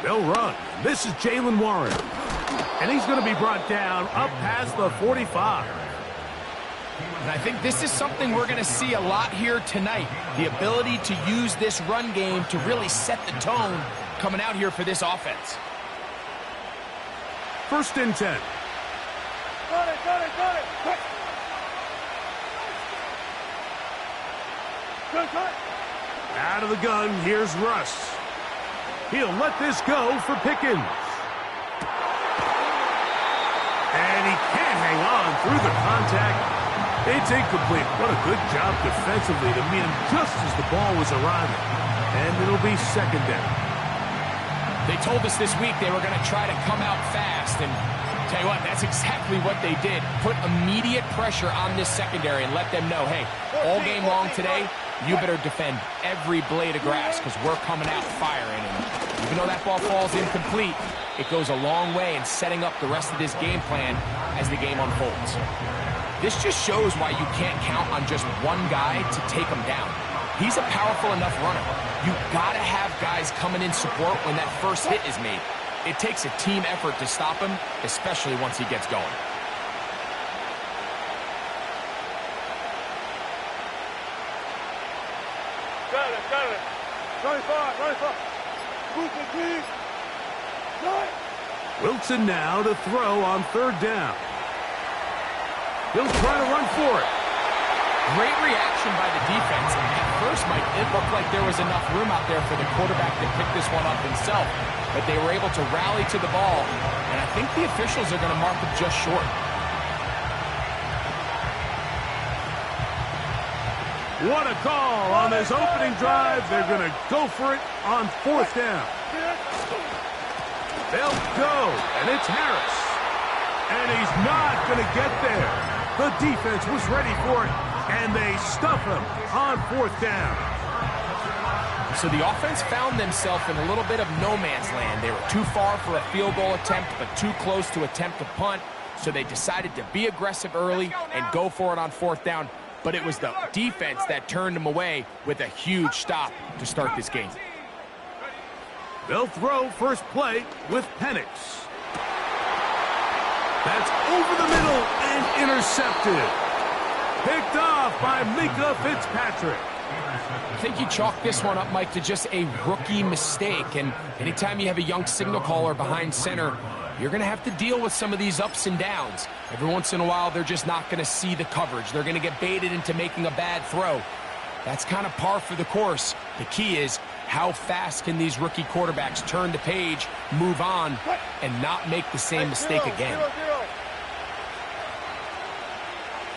They'll run. This is Jalen Warren. And he's going to be brought down up past the 45. And I think this is something we're going to see a lot here tonight. The ability to use this run game to really set the tone coming out here for this offense. 1st and 10. Got it. Quick. Good. Out of the gun, here's Russ. He'll let this go for Pickens. And he can't hang on through the contact. It's incomplete. What a good job defensively to meet him just as the ball was arriving. And it'll be 2nd down. They told us this week they were going to try to come out fast, and tell you what, that's exactly what they did. Put immediate pressure on this secondary and let them know, hey, all game long today, you better defend every blade of grass because we're coming out firing. And even though that ball falls incomplete, it goes a long way in setting up the rest of this game plan as the game unfolds. This just shows why you can't count on just one guy to take him down. He's a powerful enough runner. You gotta have guys coming in support when that first hit is made. It takes a team effort to stop him, especially once he gets going. Got it. 25. Wilson now to throw on 3rd down. He'll try to run for it. Great reaction by the defense. At first, Mike, it looked like there was enough room out there for the quarterback to pick this one up himself, but they were able to rally to the ball, and I think the officials are going to mark him just short. What a call on this opening drive. They're going to go for it on 4th down. They'll go, and it's Harris. And he's not going to get there. The defense was ready for it, and they stuff him on 4th down. So the offense found themselves in a little bit of no man's land. They were too far for a field goal attempt, but too close to attempt a punt. So they decided to be aggressive early and go for it on 4th down. But it was the defense that turned them away with a huge stop to start this game. They'll throw first play with Penix. That's over the middle and intercepted. Picked off by Mika Fitzpatrick. I think you chalk this one up, Mike, to just a rookie mistake. And anytime you have a young signal caller behind center, you're going to have to deal with some of these ups and downs. Every once in a while, they're just not going to see the coverage. They're going to get baited into making a bad throw. That's kind of par for the course. The key is how fast can these rookie quarterbacks turn the page, move on, and not make the same mistake again.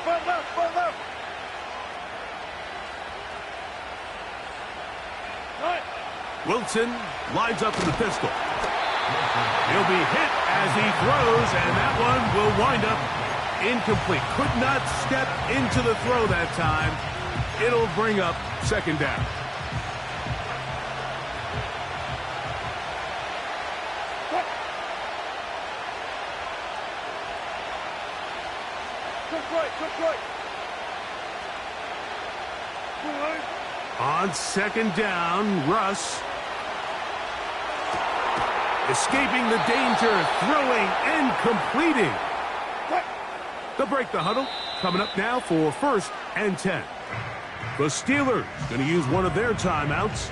Front left. Wilson lines up in the pistol. He'll be hit as he throws, and that one will wind up incomplete. Could not step into the throw that time. It'll bring up 2nd down. On 2nd down, Russ. Escaping the danger, throwing and completing. They'll break the huddle. Coming up now for 1st and 10. The Steelers going to use one of their timeouts.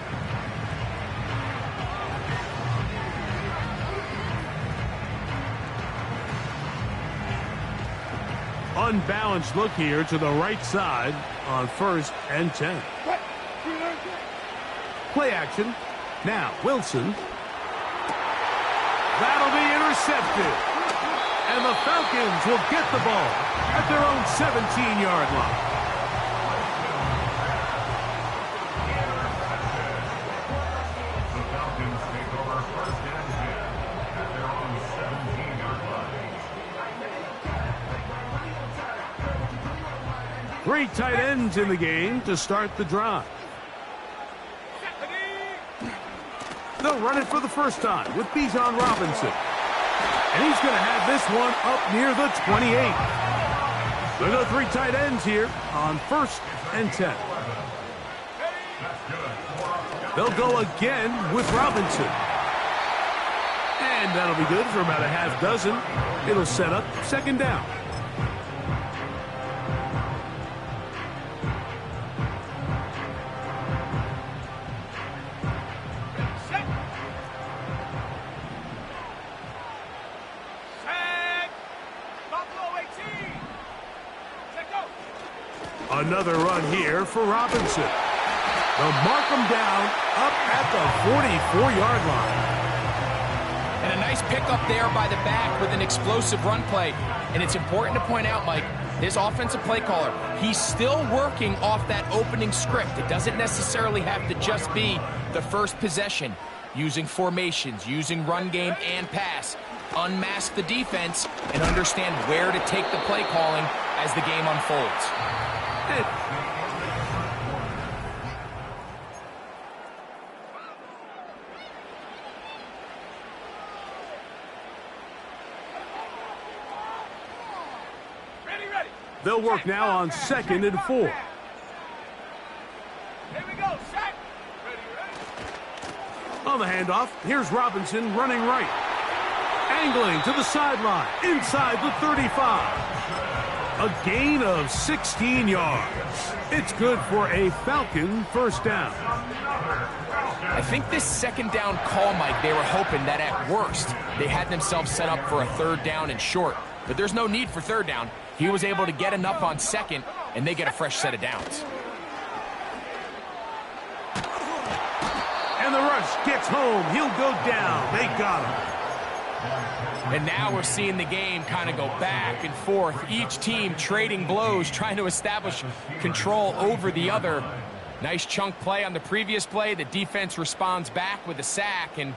Unbalanced look here to the right side on 1st and 10. Play action. Now, Wilson. That'll be intercepted. And the Falcons will get the ball at their own 17-yard line. The Falcons take over 1st and 10 at their own 17-yard line. 3 tight ends in the game to start the drive. They'll run it for the first time with Bijan Robinson. And he's going to have this one up near the 28. There go 3 tight ends here on 1st and 10. They'll go again with Robinson. And that'll be good for about a half dozen. It'll set up second down. Another run here for Robinson. They'll mark him down up at the 44-yard line. And a nice pickup there by the back with an explosive run play. And it's important to point out, Mike, this offensive play caller, he's still working off that opening script. It doesn't necessarily have to just be the first possession. Using formations, using run game and pass. Unmask the defense and understand where to take the play calling as the game unfolds. They'll work now on 2nd and 4. Here we go, set. Ready. On the handoff, here's Robinson running right. Angling to the sideline, inside the 35. A gain of 16 yards. It's good for a Falcon first down. I think this second down call, Mike, they were hoping that at worst they had themselves set up for a third down and short. But there's no need for third down. He was able to get enough on second, and they get a fresh set of downs. And the rush gets home. He'll go down. They got him. And now we're seeing the game kind of go back and forth. Each team trading blows, trying to establish control over the other. Nice chunk play on the previous play. The defense responds back with a sack, and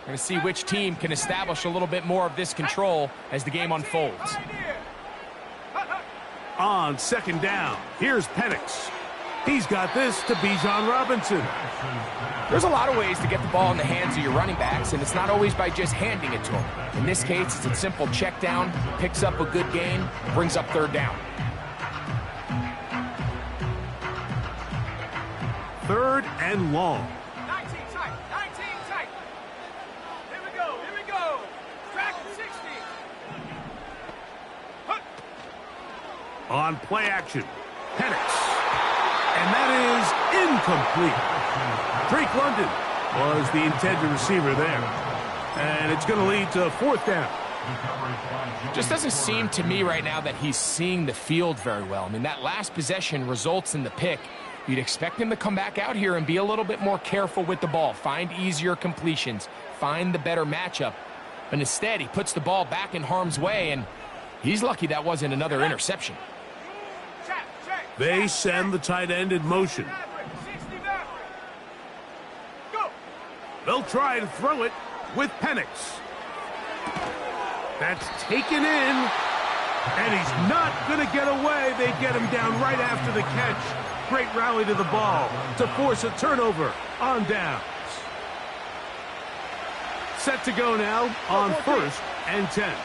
we're going to see which team can establish a little bit more of this control as the game unfolds. On 2nd down, here's Penix. He's got this to Bijan Robinson. There's a lot of ways to get the ball in the hands of your running backs, and it's not always by just handing it to them. In this case, it's a simple check down, picks up a good gain, brings up third down. 3rd and long. 19 tight, 19 tight. Here we go, here we go. Track 60. On play action, Penix. And that is incomplete. Drake London was the intended receiver there. And it's going to lead to 4th down. Just doesn't seem to me right now that he's seeing the field very well. I mean, that last possession results in the pick. You'd expect him to come back out here and be a little bit more careful with the ball, find easier completions, find the better matchup. But instead, he puts the ball back in harm's way, and he's lucky that wasn't another interception. They send the tight end in motion. They'll try and throw it with Penix. That's taken in, and he's not going to get away. They get him down right after the catch. Great rally to the ball to force a turnover on downs. Set to go now on 1st and 10.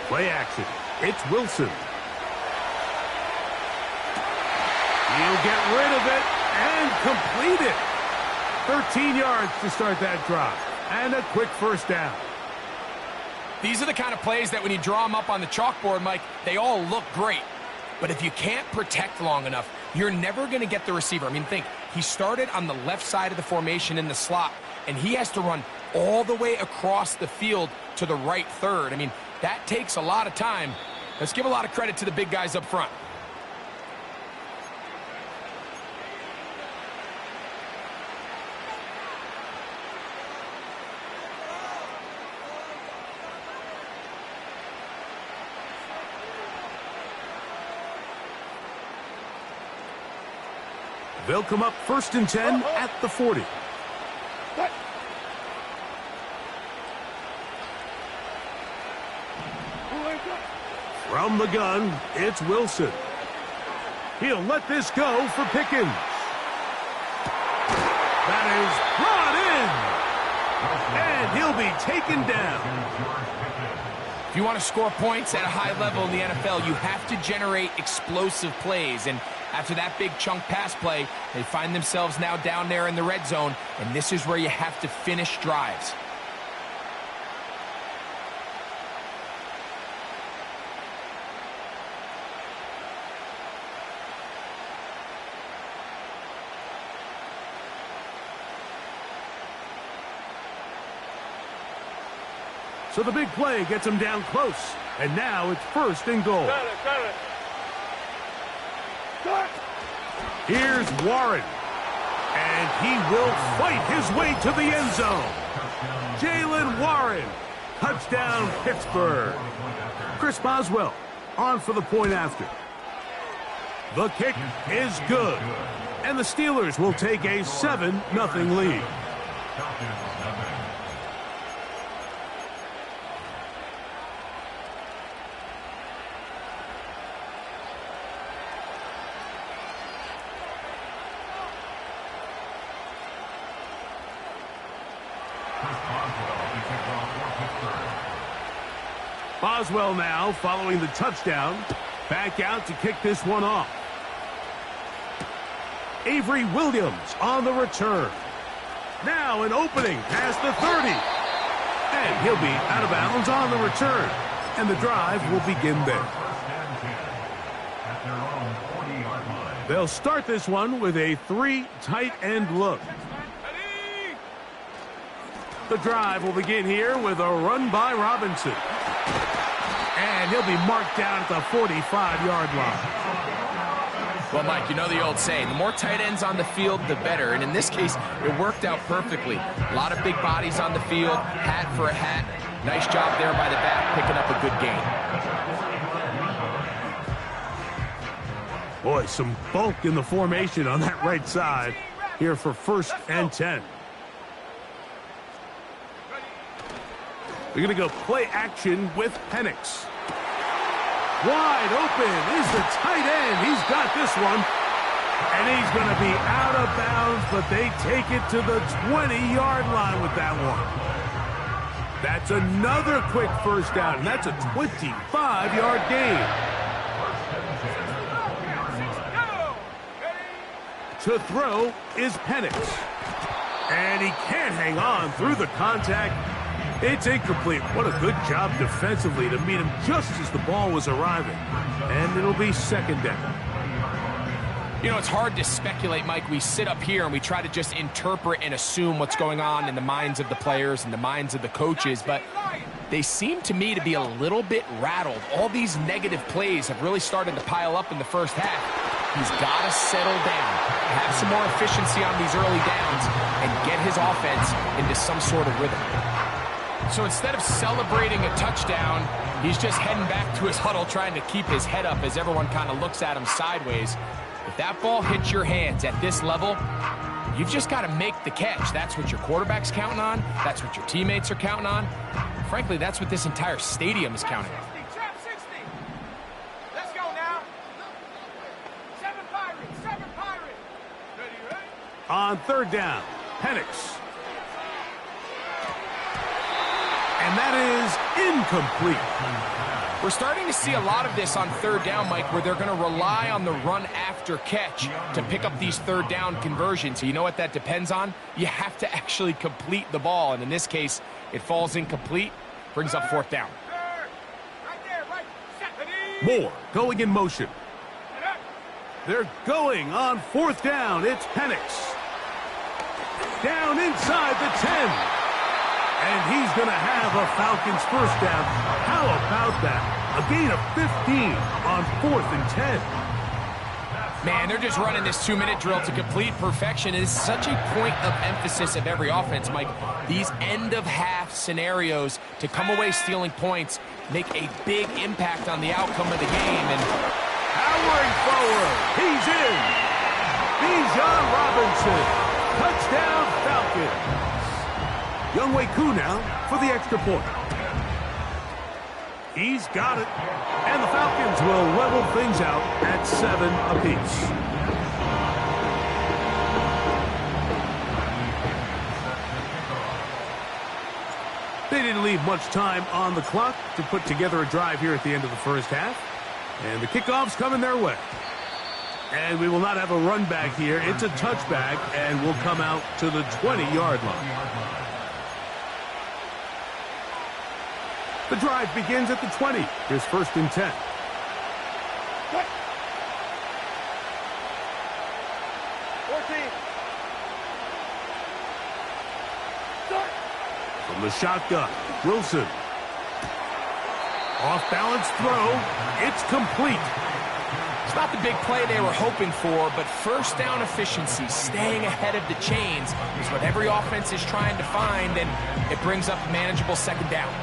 Play action. It's Wilson. He'll get rid of it and complete it. 13 yards to start that drive. And a quick first down. These are the kind of plays that when you draw them up on the chalkboard, Mike, they all look great. But if you can't protect long enough, you're never going to get the receiver. I mean, think, he started on the left side of the formation in the slot, and he has to run all the way across the field to the right third. I mean, that takes a lot of time. Let's give a lot of credit to the big guys up front. They'll come up 1st and 10 at the 40. From the gun, it's Wilson. He'll let this go for Pickens. That is brought in. And he'll be taken down. If you want to score points at a high level in the NFL, you have to generate explosive plays. And After that big chunk pass play, they find themselves now down there in the red zone, and this is where you have to finish drives. So the big play gets him down close. And now it's 1st and goal. Here's Warren. And he will fight his way to the end zone. Jalen Warren. Touchdown, Pittsburgh. Chris Boswell on for the point after. The kick is good. And the Steelers will take a 7-0 lead. Boswell now following the touchdown. Back out to kick this one off. Avery Williams on the return. Now an opening past the 30. And he'll be out of bounds on the return. And the drive will begin there. They'll start this one with a 3 tight end look. The drive will begin here with a run by Robinson. And he'll be marked down at the 45-yard line. Well, Mike, you know the old saying, the more tight ends on the field, the better. And in this case, it worked out perfectly. A lot of big bodies on the field, hat for a hat. Nice job there by the back, picking up a good gain. Boy, some bulk in the formation on that right side here for 1st and 10. We're going to go play action with Penix. Wide open is the tight end. He's got this one. And he's going to be out of bounds, but they take it to the 20-yard line with that one. That's another quick 1st down, and that's a 25-yard gain. To throw is Penix. And he can't hang on through the contact. It's incomplete. What a good job defensively to meet him just as the ball was arriving. And it'll be 2nd down. You know, it's hard to speculate, Mike. We sit up here and we try to just interpret and assume what's going on in the minds of the players and the minds of the coaches, but they seem to me to be a little bit rattled. All these negative plays have really started to pile up in the 1st half. He's got to settle down, have some more efficiency on these early downs, and get his offense into some sort of rhythm. So instead of celebrating a touchdown, he's just heading back to his huddle trying to keep his head up as everyone kind of looks at him sideways. If that ball hits your hands at this level, you've just got to make the catch. That's what your quarterback's counting on. That's what your teammates are counting on. Frankly, that's what this entire stadium is counting on. Let's go now. 7 Pirates, 7 Pirates. Ready? On 3rd down, Penix. And that is incomplete. We're starting to see a lot of this on 3rd down, Mike, where they're going to rely on the run after catch to pick up these 3rd down conversions. You know what that depends on? You have to actually complete the ball. And in this case, it falls incomplete, brings up 4th down. Moore going in motion. They're going on 4th down. It's Penix. Down inside the 10. And he's going to have a Falcons 1st down. How about that? A gain of 15 on 4th and 10. Man, they're just running this 2-minute drill to complete perfection. It is such a point of emphasis of every offense, Mike. These end-of-half scenarios to come away stealing points make a big impact on the outcome of the game. And powering forward, he's in. Bijan Robinson, touchdown Falcons. Younghoe Koo now for the extra point. He's got it. And the Falcons will level things out at 7 apiece. They didn't leave much time on the clock to put together a drive here at the end of the 1st half. And the kickoff's coming their way. And we will not have a run back here. It's a touchback, and we'll come out to the 20-yard line. The drive begins at the 20. Here's 1st and 10. From the shotgun, Wilson. Off-balance throw. It's complete. It's not the big play they were hoping for, but first down efficiency, staying ahead of the chains, is what every offense is trying to find, and it brings up a manageable 2nd down.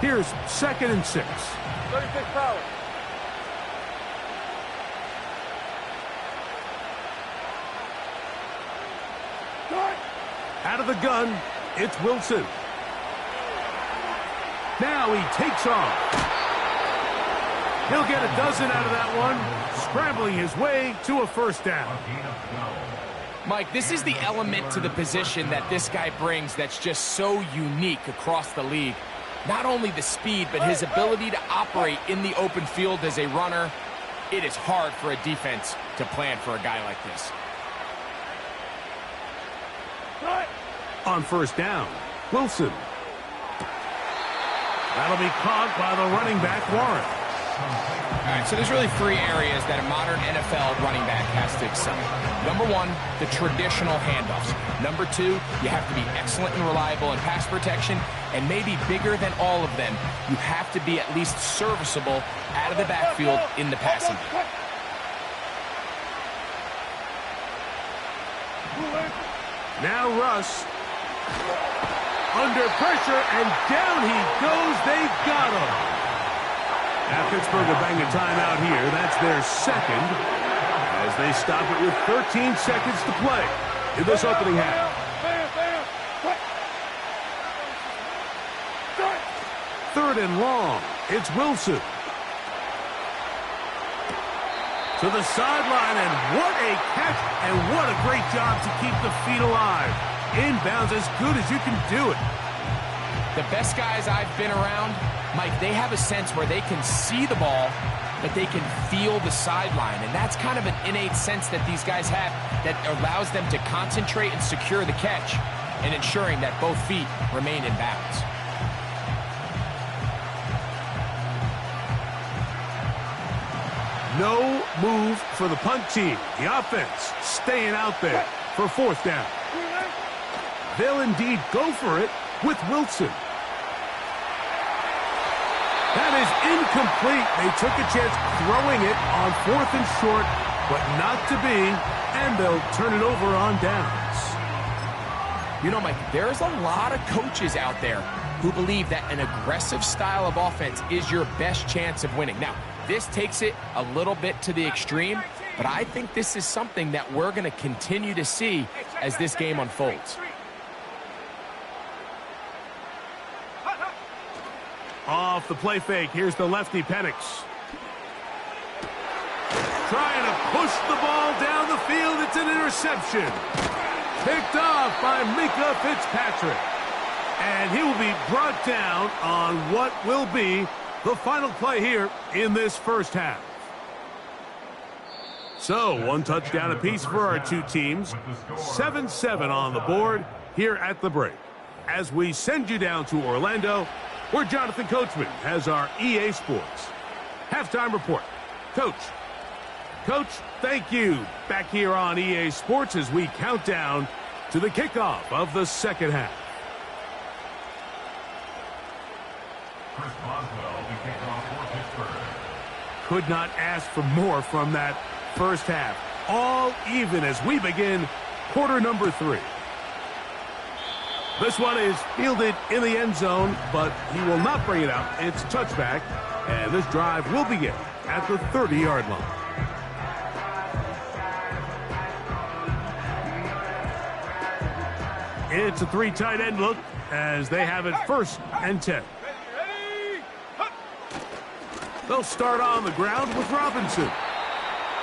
Here's 2nd and 6. 36 power. Out of the gun, it's Wilson. Now he takes off. He'll get a dozen out of that one, scrambling his way to a 1st down. Mike, this is the element to the position that this guy brings that's just so unique across the league. Not only the speed, but his ability to operate in the open field as a runner. It is hard for a defense to plan for a guy like this. On 1st down, Wilson. That'll be caught by the running back, Warren. All right, so there's really 3 areas that a modern NFL running back has to excel. Number 1, the traditional handoffs. Number 2, you have to be excellent and reliable in pass protection. And maybe bigger than all of them, you have to be at least serviceable out of the backfield in the passing game. Now Russ. Under pressure, and down he goes. They've got him. Now Pittsburgh will bang a timeout here. That's their 2nd, as they stop it with 13 seconds to play in this opening half. 3rd and long. It's Wilson. To the sideline, and what a catch, and what a great job to keep the feet alive. Inbounds as good as you can do it. The best guys I've been around, Mike, they have a sense where they can see the ball, but they can feel the sideline. And that's kind of an innate sense that these guys have that allows them to concentrate and secure the catch and ensuring that both feet remain in bounds. No move for the punt team. The offense staying out there for 4th down. They'll indeed go for it with Wilson. That is incomplete. They took a chance throwing it on 4th and short, but not to be, and they'll turn it over on downs. You know, Mike, there's a lot of coaches out there who believe that an aggressive style of offense is your best chance of winning. Now, this takes it a little bit to the extreme, but I think this is something that we're going to continue to see as this game unfolds. Off the play fake, here's the lefty, Penix. Trying to push the ball down the field. It's an interception. Picked off by Mika Fitzpatrick. And he will be brought down on what will be the final play here in this 1st half. So, 1 touchdown apiece for our 2 teams. 7-7 on the board here at the break. As we send you down to Orlando, where Jonathan Coachman has our EA Sports halftime report. Coach, thank you. Back here on EA Sports as we count down to the kickoff of the 2nd half. Chris Boswell, the kickoff for Pittsburgh. Could not ask for more from that 1st half. All even as we begin quarter number 3. This one is fielded in the end zone, but he will not bring it out. It's touchback, and this drive will begin at the 30-yard line. It's a 3 tight end look as they have it 1st and 10. They'll start on the ground with Robinson.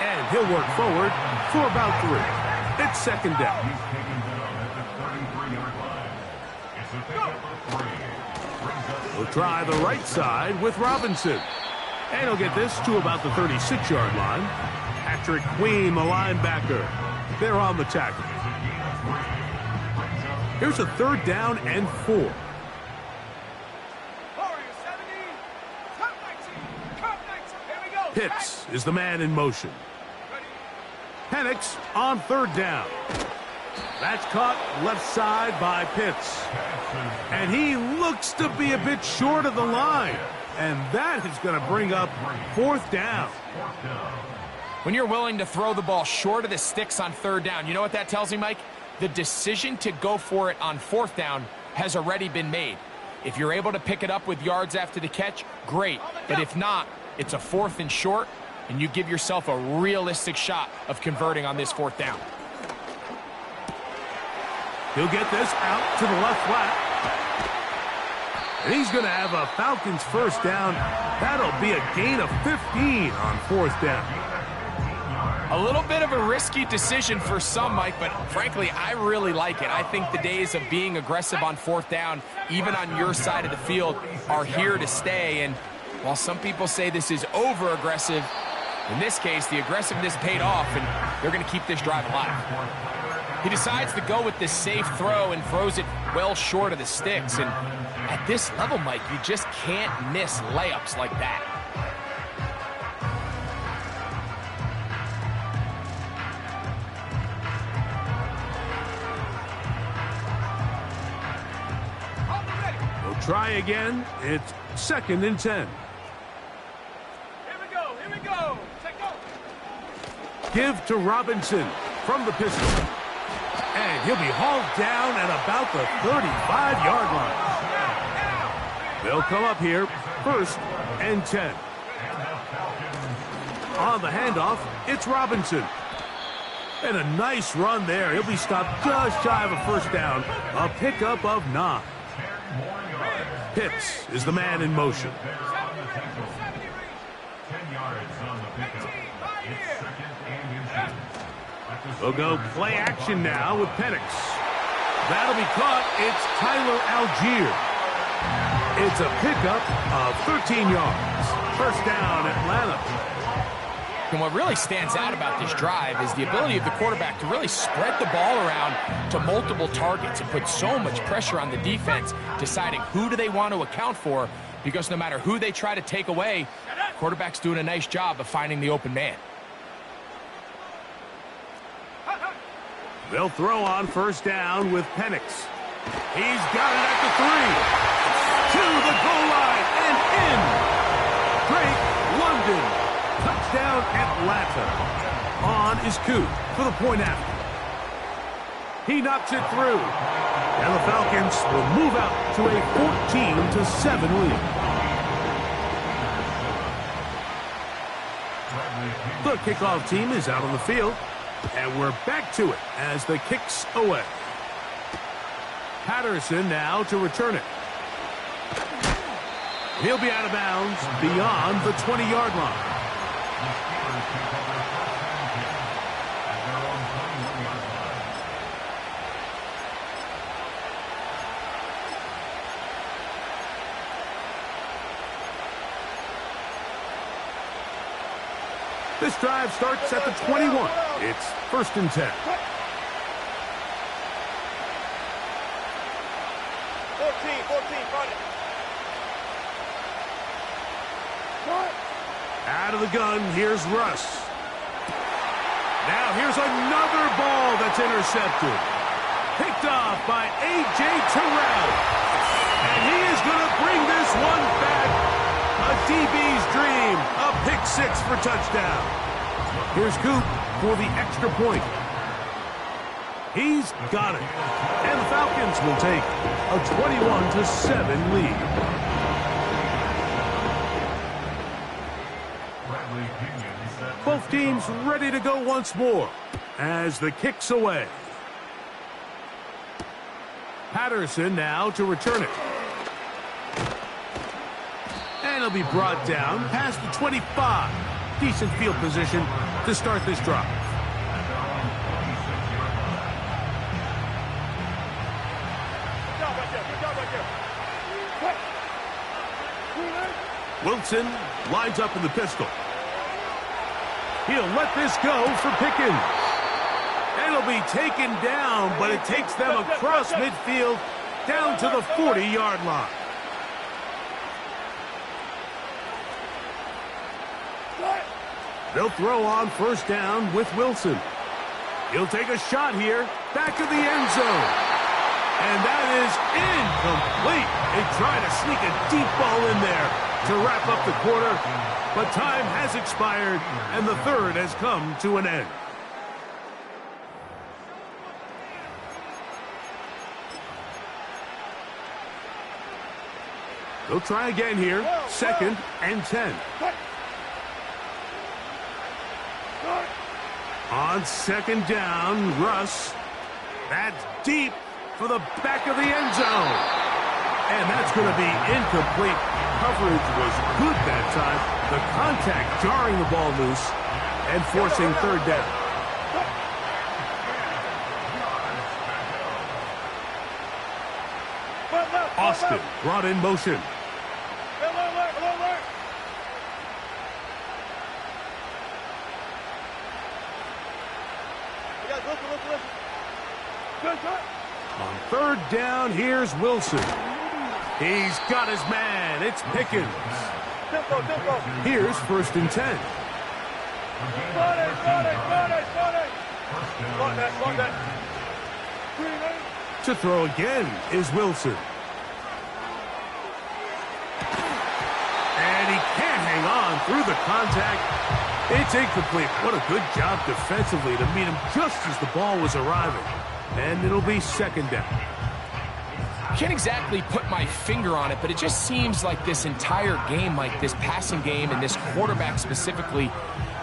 And he'll work forward for about 3. It's 2nd down. We'll try the right side with Robinson. And he'll get this to about the 36-yard line. Patrick Queen, the linebacker. They're on the tackle. Here's a 3rd down and 4. Pitts is the man in motion. Penix on 3rd down. That's caught left side by Pitts. And he looks to be a bit short of the line. And that is going to bring up 4th down. When you're willing to throw the ball short of the sticks on 3rd down, you know what that tells me, Mike? The decision to go for it on 4th down has already been made. If you're able to pick it up with yards after the catch, great. But if not, it's a 4th and short, and you give yourself a realistic shot of converting on this 4th down. He'll get this out to the left flat. And he's going to have a Falcons 1st down. That'll be a gain of 15 on 4th down. A little bit of a risky decision for some, Mike, but frankly, I really like it. I think the days of being aggressive on 4th down, even on your side of the field, are here to stay. And while some people say this is over-aggressive, in this case, the aggressiveness paid off, and they're going to keep this drive alive. He decides to go with this safe throw and throws it well short of the sticks. And at this level, Mike, you just can't miss layups like that. We'll try again. It's 2nd and 10. Here we go. Take go. Give to Robinson from the pistol. And he'll be hauled down at about the 35-yard line. They'll come up here, 1st and 10. On the handoff, it's Robinson. And a nice run there. He'll be stopped just shy of a 1st down. A pickup of 9. Pitts is the man in motion. 10 yards on the pickup. It's 2nd and 10. We'll go play action now with Penix. That'll be caught. It's Tyler Algier. It's a pickup of 13 yards. 1st down, Atlanta. And what really stands out about this drive is the ability of the quarterback to really spread the ball around to multiple targets and put so much pressure on the defense, deciding who do they want to account for, because no matter who they try to take away, the quarterback's doing a nice job of finding the open man. They'll throw on 1st down with Penix. He's got it at the 3. To the goal line and in. Drake London. Touchdown Atlanta. On is Coop for the point after. He knocks it through. And the Falcons will move out to a 14-7 lead. The kickoff team is out on the field. And we're back to it as the kick's away. Patterson now to return it. He'll be out of bounds beyond the 20-yard line. This drive starts at the 21. It's 1st and 10. 14, run it. Out of the gun, here's Russ. Now here's another ball that's intercepted. Picked off by A.J. Terrell. And he is going to bring this one back. A DB's dream. A pick-6 for touchdown. Here's Coop for the extra point. He's got it. And the Falcons will take a 21-7 lead. Both teams ready to go once more as the kick's away. Patterson now to return it. And he'll be brought down past the 25. Decent field position to start this drive. Good job right there. Wilson lines up in the pistol. He'll let this go for Pickens. It'll be taken down, but it takes them across midfield down to the 40-yard line. They'll throw on first down with Wilson. He'll take a shot here, back of the end zone. And that is incomplete. They try to sneak a deep ball in there to wrap up the quarter, but time has expired, and the third has come to an end. They'll try again here, 2nd and 10. On 2nd down, Russ. That's deep for the back of the end zone. And that's going to be incomplete. Coverage was good that time. The contact jarring the ball loose and forcing 3rd down. Austin brought in motion. On 3rd down, here's Wilson. He's got his man. It's Pickens. Here's 1st and 10. To throw again is Wilson. And he can't hang on through the contact. It's incomplete. What a good job defensively to meet him just as the ball was arriving. And it'll be 2nd down. Can't exactly put my finger on it, but it just seems like this entire game, like this passing game and this quarterback specifically,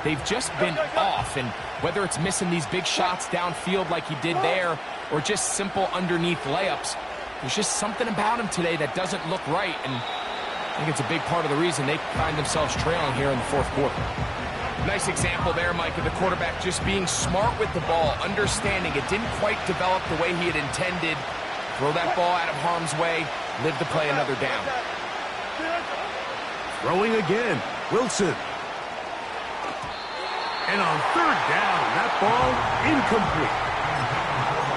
they've just been off. And whether it's missing these big shots downfield like he did there or just simple underneath layups, there's just something about him today that doesn't look right. And I think it's a big part of the reason they find themselves trailing here in the 4th quarter. Nice example there, Mike, of the quarterback just being smart with the ball, understanding it didn't quite develop the way he had intended. Throw that ball out of harm's way, live to play another down. Throwing again, Wilson. And on 3rd down, that ball incomplete.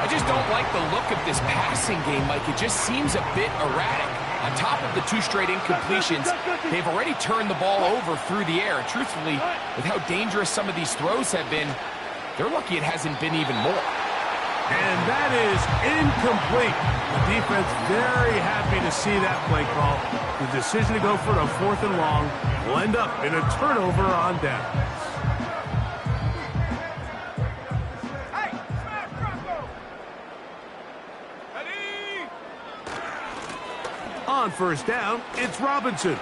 I just don't like the look of this passing game, Mike. It just seems a bit erratic. On top of the 2 straight incompletions, they've already turned the ball over through the air. And truthfully, with how dangerous some of these throws have been, they're lucky it hasn't been even more. And that is incomplete. The defense very happy to see that play call. The decision to go for it on 4th and long will end up in a turnover on downs. On 1st down, it's Robinson.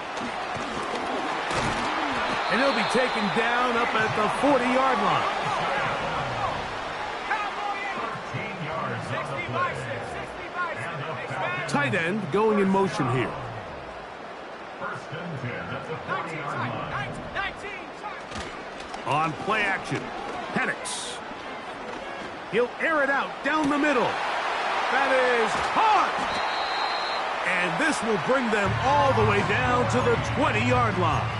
And he'll be taken down up at the 40-yard line. 60 by 6. Tight end going in motion here. 1st and 10 at the 40-yard line. 19. On play action, Penix. He'll air it out down the middle. That is caught. And this will bring them all the way down to the 20-yard line.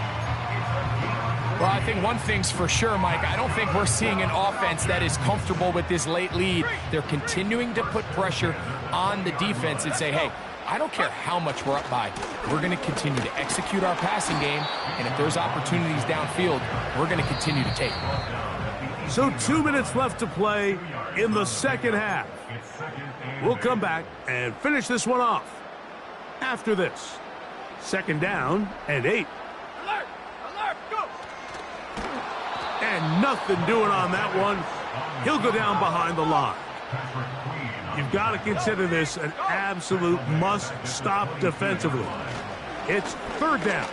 Well, I think one thing's for sure, Mike. I don't think we're seeing an offense that is comfortable with this late lead. They're continuing to put pressure on the defense and say, hey, I don't care how much we're up by. We're going to continue to execute our passing game, and if there's opportunities downfield, we're going to continue to take them. So 2 minutes left to play in the 2nd half. We'll come back and finish this one off after this. 2nd down and 8. Alert! Alert! Go! And nothing doing on that one. He'll go down behind the line. You've got to consider this an absolute must-stop defensively. It's 3rd down.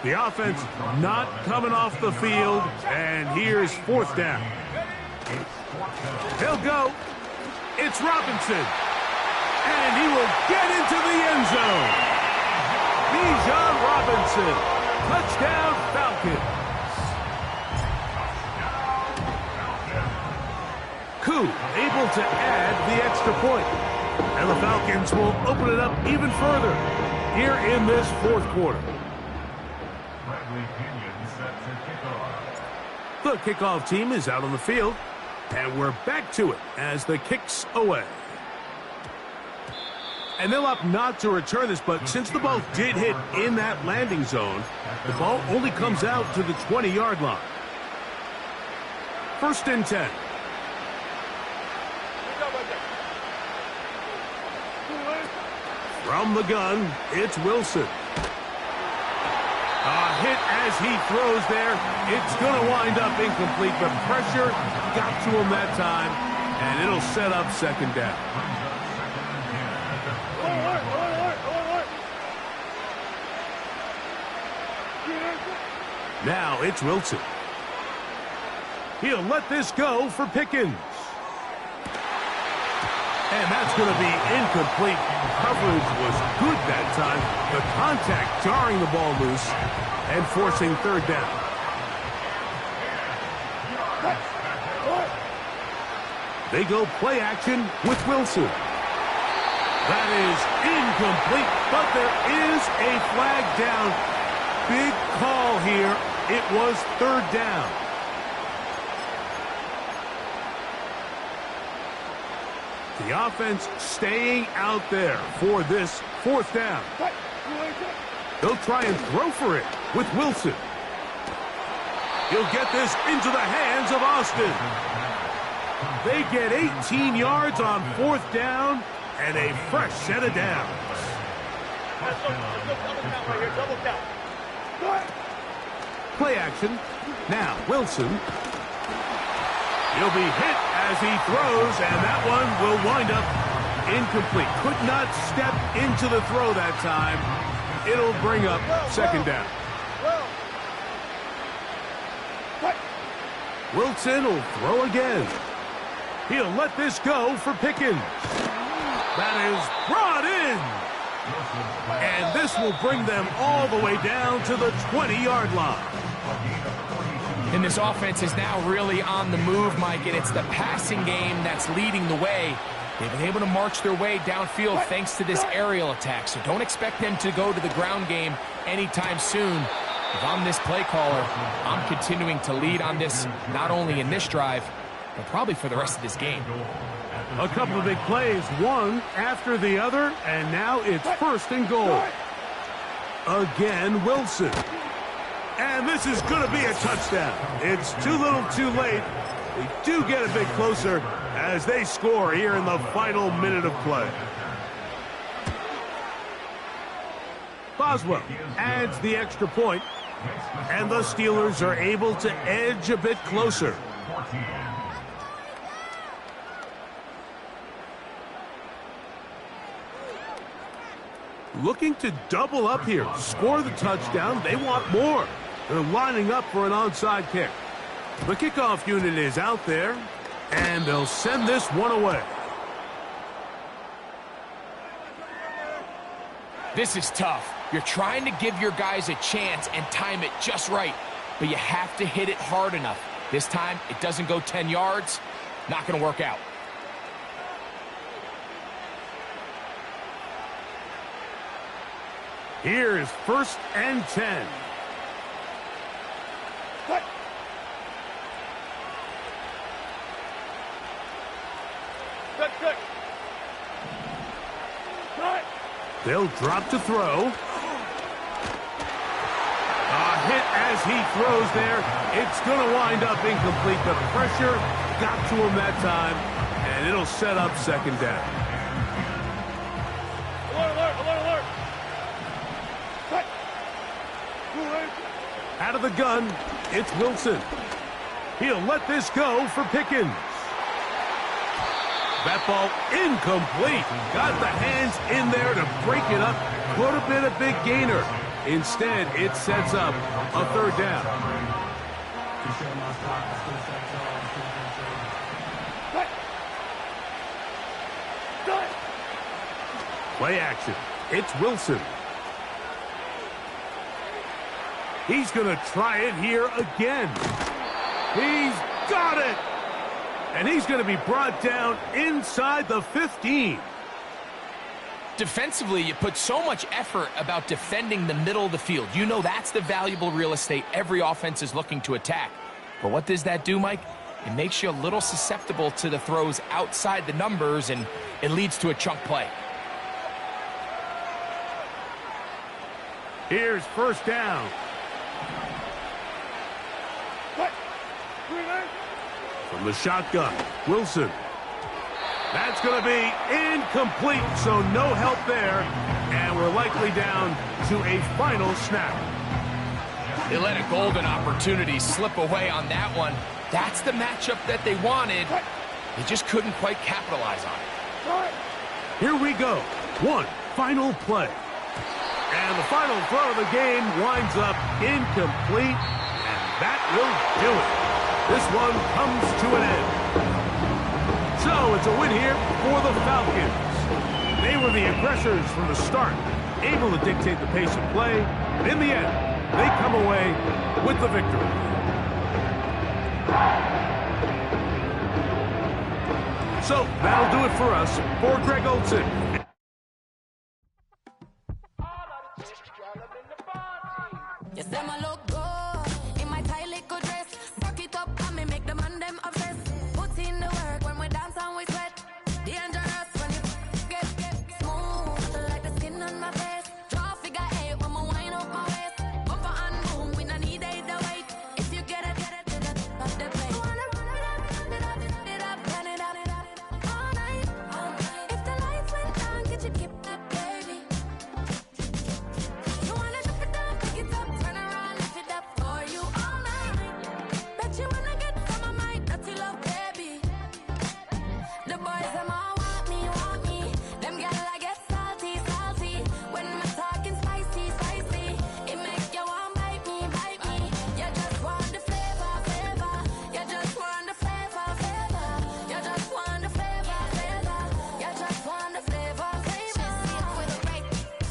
The offense not coming off the field, and here's 4th down. He'll go. It's Robinson. And he will get into the end zone. Bijan Robinson. Touchdown, Falcons. Koo able to add the extra point. And the Falcons will open it up even further here in this fourth quarter. The kickoff team is out on the field, and we're back to it as the kick's away. And they'll opt not to return this, but since the ball did hit in that landing zone, the ball only comes out to the 20-yard line. 1st and 10. From the gun, it's Wilson. A hit as he throws there. It's going to wind up incomplete, but pressure got to him that time, and it'll set up 2nd down. Now it's Wilson. He'll let this go for Pickens. And that's going to be incomplete. Coverage was good that time. The contact jarring the ball loose and forcing 3rd down. They go play action with Wilson. That is incomplete, but there is a flag down. Big call here. It was 3rd down. The offense staying out there for this 4th down. They'll try and throw for it with Wilson. He'll get this into the hands of Austin. They get 18 yards on 4th down and a fresh set of downs. Play action. Now Wilson. He'll be hit as he throws, and that one will wind up incomplete. Could not step into the throw that time. It'll bring up 2nd down. Wilson will throw again. He'll let this go for Pickens. That is brought in. And this will bring them all the way down to the 20-yard line. And this offense is now really on the move, Mike, and it's the passing game that's leading the way. They've been able to march their way downfield thanks to this aerial attack, so don't expect them to go to the ground game anytime soon. If I'm this play caller, I'm continuing to lead on this, not only in this drive, but probably for the rest of this game. A couple of big plays, one after the other, and now it's 1st and goal. Again, Wilson. And this is going to be a touchdown. It's too little too late. They do get a bit closer as they score here in the final minute of play. Boswell adds the extra point, and the Steelers are able to edge a bit closer. Looking to double up here, score the touchdown. They want more. They're lining up for an onside kick. The kickoff unit is out there, and they'll send this one away. This is tough. You're trying to give your guys a chance and time it just right, but you have to hit it hard enough. This time, it doesn't go 10 yards. Not going to work out. Here is 1st and 10. Good. They'll drop to throw. A hit as he throws there. It's going to wind up incomplete. The pressure got to him that time, and it'll set up 2nd down. Alert. Out of the gun, it's Wilson. He'll let this go for Pickens. That ball incomplete. Got the hands in there to break it up. Could have been a big gainer. Instead, it sets up a 3rd down. Play action. It's Wilson. He's going to try it here again. He's got it. And he's going to be brought down inside the 15. Defensively, you put so much effort about defending the middle of the field. You know that's the valuable real estate every offense is looking to attack. But what does that do, Mike? It makes you a little susceptible to the throws outside the numbers, and it leads to a chunk play. Here's first down. From the shotgun, Wilson. That's going to be incomplete, so no help there, and we're likely down to a final snap. They let a golden opportunity slip away on that one. That's the matchup that they wanted. They just couldn't quite capitalize on it. Here we go. One final play. And the final throw of the game winds up incomplete, and that will do it. This one comes to an end. So it's a win here for the Falcons. They were the aggressors from the start, able to dictate the pace of play, and in the end, they come away with the victory. So that'll do it for us. For Greg Olson. You say my look good in my tight little dress. Rock it up and me make the man them obsessed. Put in the work when we dance and we sweat. Dangerous when you get smooth like the skin on my face. Draw figure eight when we wind up my waist. Bumper and boom, we no need either wait. If you get it, off the plate. Wanna run it up, run it up all night. If the lights went down, could you keep that, baby? You wanna drop it down, pick it up, turn around, lift it up for you all night. Bet you wanna get some of my dirty love, baby. The boys them all want me. Them gyal I get salty. When I'm talking spicy. It make you want bite me. You just want the flavor. You just want the flavor. You just want the flavor. You just want the flavor.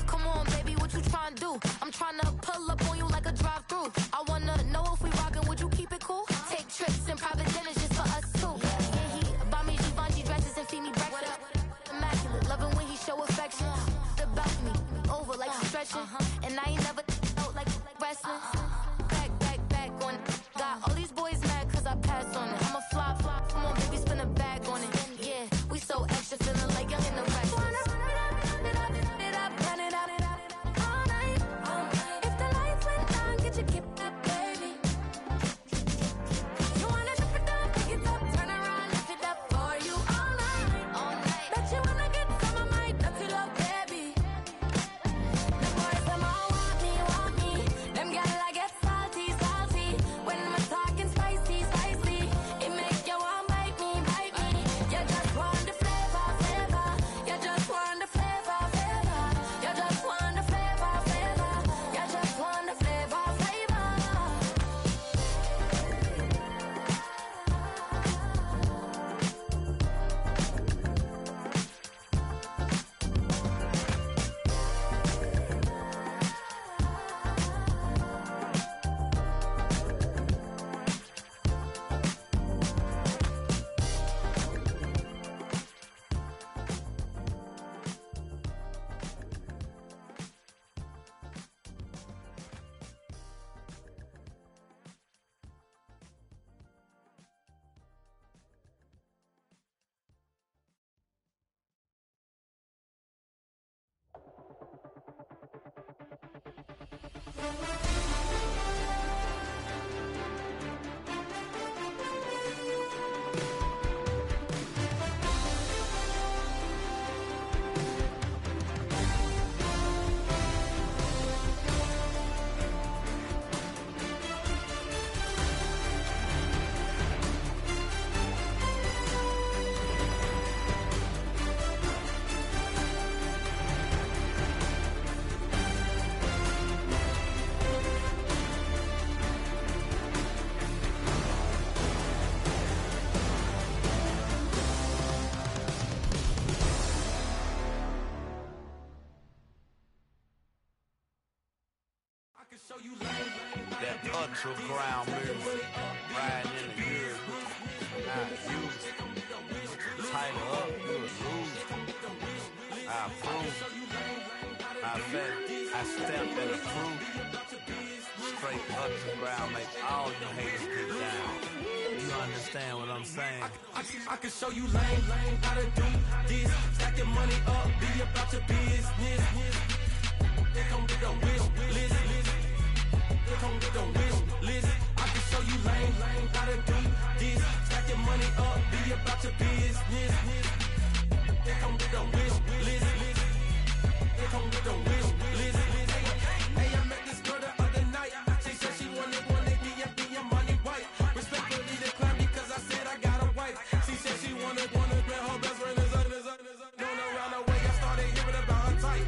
Come on, baby, what you tryna do? I'm tryna pull up on you like a drive-through. I wanna know if we rockin', would you keep it cool? Take trips and private dinners just for us two. Yeah, he buy me Givenchy dresses and feed me breakfast. Immaculate, loving when he show affection. About me, over like stretching. And I ain't never out like wrestling. Back on it. Got all these boys mad cause I passed on it. I'm a fly. Come on, baby, spin a bag on it. Yeah, we so extra, feeling like young in the wreck. Run it up all night. If the lights went down, could you keep that, baby? You wanna drop it down, pick it up, turn around, lift it up for you all night. Bet you wanna get some of my dirty love, baby. The boys them all want me. Them gyal I get salty. When I'm talking spicy. It make you want bite me. You just want the flavor. You just want the flavor. You just want the flavor. You just want the flavor. That ultra ground music, riding in the good. I approve. Matter of fact, I stamped and approved. Straight up the ground, make all you haters get down. You understand what I'm saying? I can show you lame how to do this. Stack your money up, be about your business. They come with a wish list. They come with a wish list. I can show you lame how to do this. Stack your money up, be about your business. They come with a wish list. They come with a wish list. Hey, I met this girl the other night. She said she wanted be your money white. Respectfully declined because I said I got a wife. She said she wanted bet her best friend is known around the way. I started hearing about her type.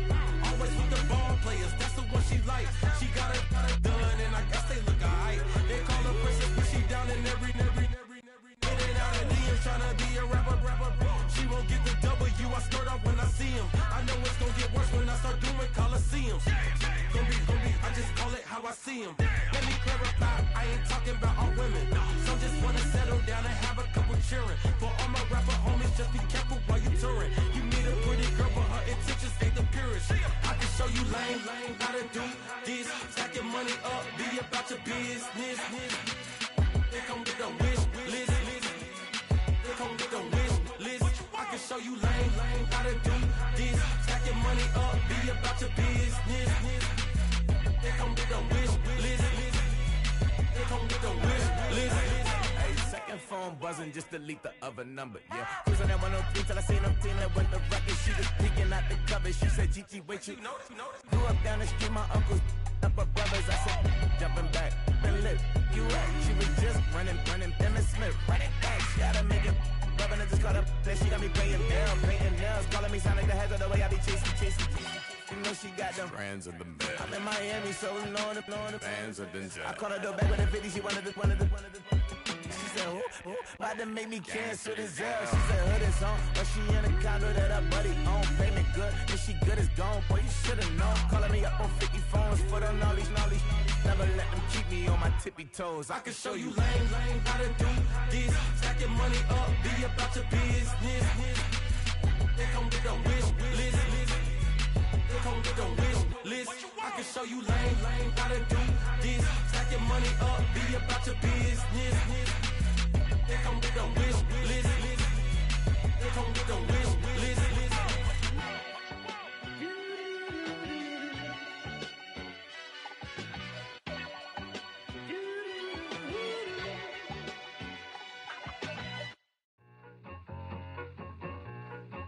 Always with the ball players, that's the one she like. She got it done and I guess they look alright. They call her princess, but she down in every. In and out of DMs trying to be a rapper. She won't get the W, I skirt off when I see him. I know it's gonna get worse when I start doing Coliseums. Gonna be, I just call it how I see him. Let me clarify, I ain't talking about all women. Some just wanna settle down and have a couple cheering. For all my rapper homies, just be careful while you touring. You meet a pretty girl, but her intentions ain't the purest. I can show you lame how to do this. Stack your money up, be about your business. They come with a wish list. They come with a wish list. I can show you lame how to do this. Stack your money up, be about your business. They come with a wish list. They come with a wish list. Hey, second phone buzzing, just delete the other number, yeah. Cruising at 103 till I seen them team that went the record. She was peeking out the cover. She said, Gigi, wait, you grew up down the street, my uncles up her brothers. I said, jumping back, been lit. You at? She was just running, Emmett Smith, running back. She gotta make it. Rubbing it, just caught up. Then she got me paying down, painting nails, calling me sound like the heads of the way I be chasing. You know she got them Brands of the bed. I'm in Miami, so knowing the Bands of the jet. I caught her door back with a 50, she wanted the. She said, who? About to make me cancel this L. She said, hood is on, but she in a condo that her buddy own. Payment good, if she good is gone. Boy, you should've known. Calling me up on 50 phones, foot on all these. Never let them keep me on my tippy toes. I can show you lame how to do this. Stack your money up, be about your business. They come with a wish list. They come with a wish list. I can show you lame how to do this. Stack your money up, be about your business. They come with a wish list. They come with a wish list.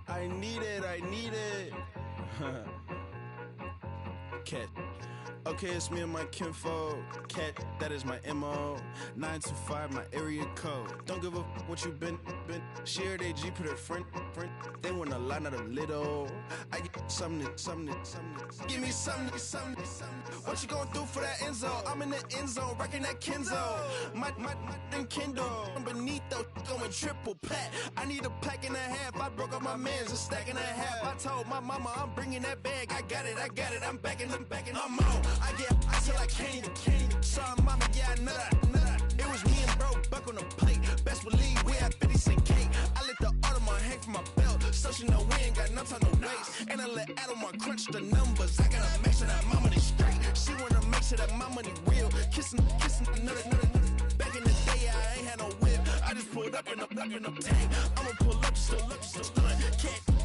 I need it. Cat. Okay, it's me and my kinfolk. Cat, that is my MO. 925, my area code. Don't give a what you been. Shared AG, put her friend. They want a lot, not a little. I get something. Give me something. What you gonna do for that Enzo? I'm in the end zone, rocking that Kenzo. My Kindle. I'm beneath though, going triple plat. I need a pack and a half. I broke up my mans, a stack and a half. I told my mama I'm bringing that bag. I got it. I'm backing, I'm out. I get till I candy. Sorry, mama, yeah, I know that. It was me and bro, buck on the plate. Best believe we had 50 cent cake. I let the Audemars hang from my belt, so she know we ain't got no time to waste. And I let Audemars crunch the numbers. I gotta make sure that my money straight. She wanna make sure that my money real. Kissing another. Back in the day, I ain't had no whip. I just pulled up in the tank. I'ma pull up just to stun.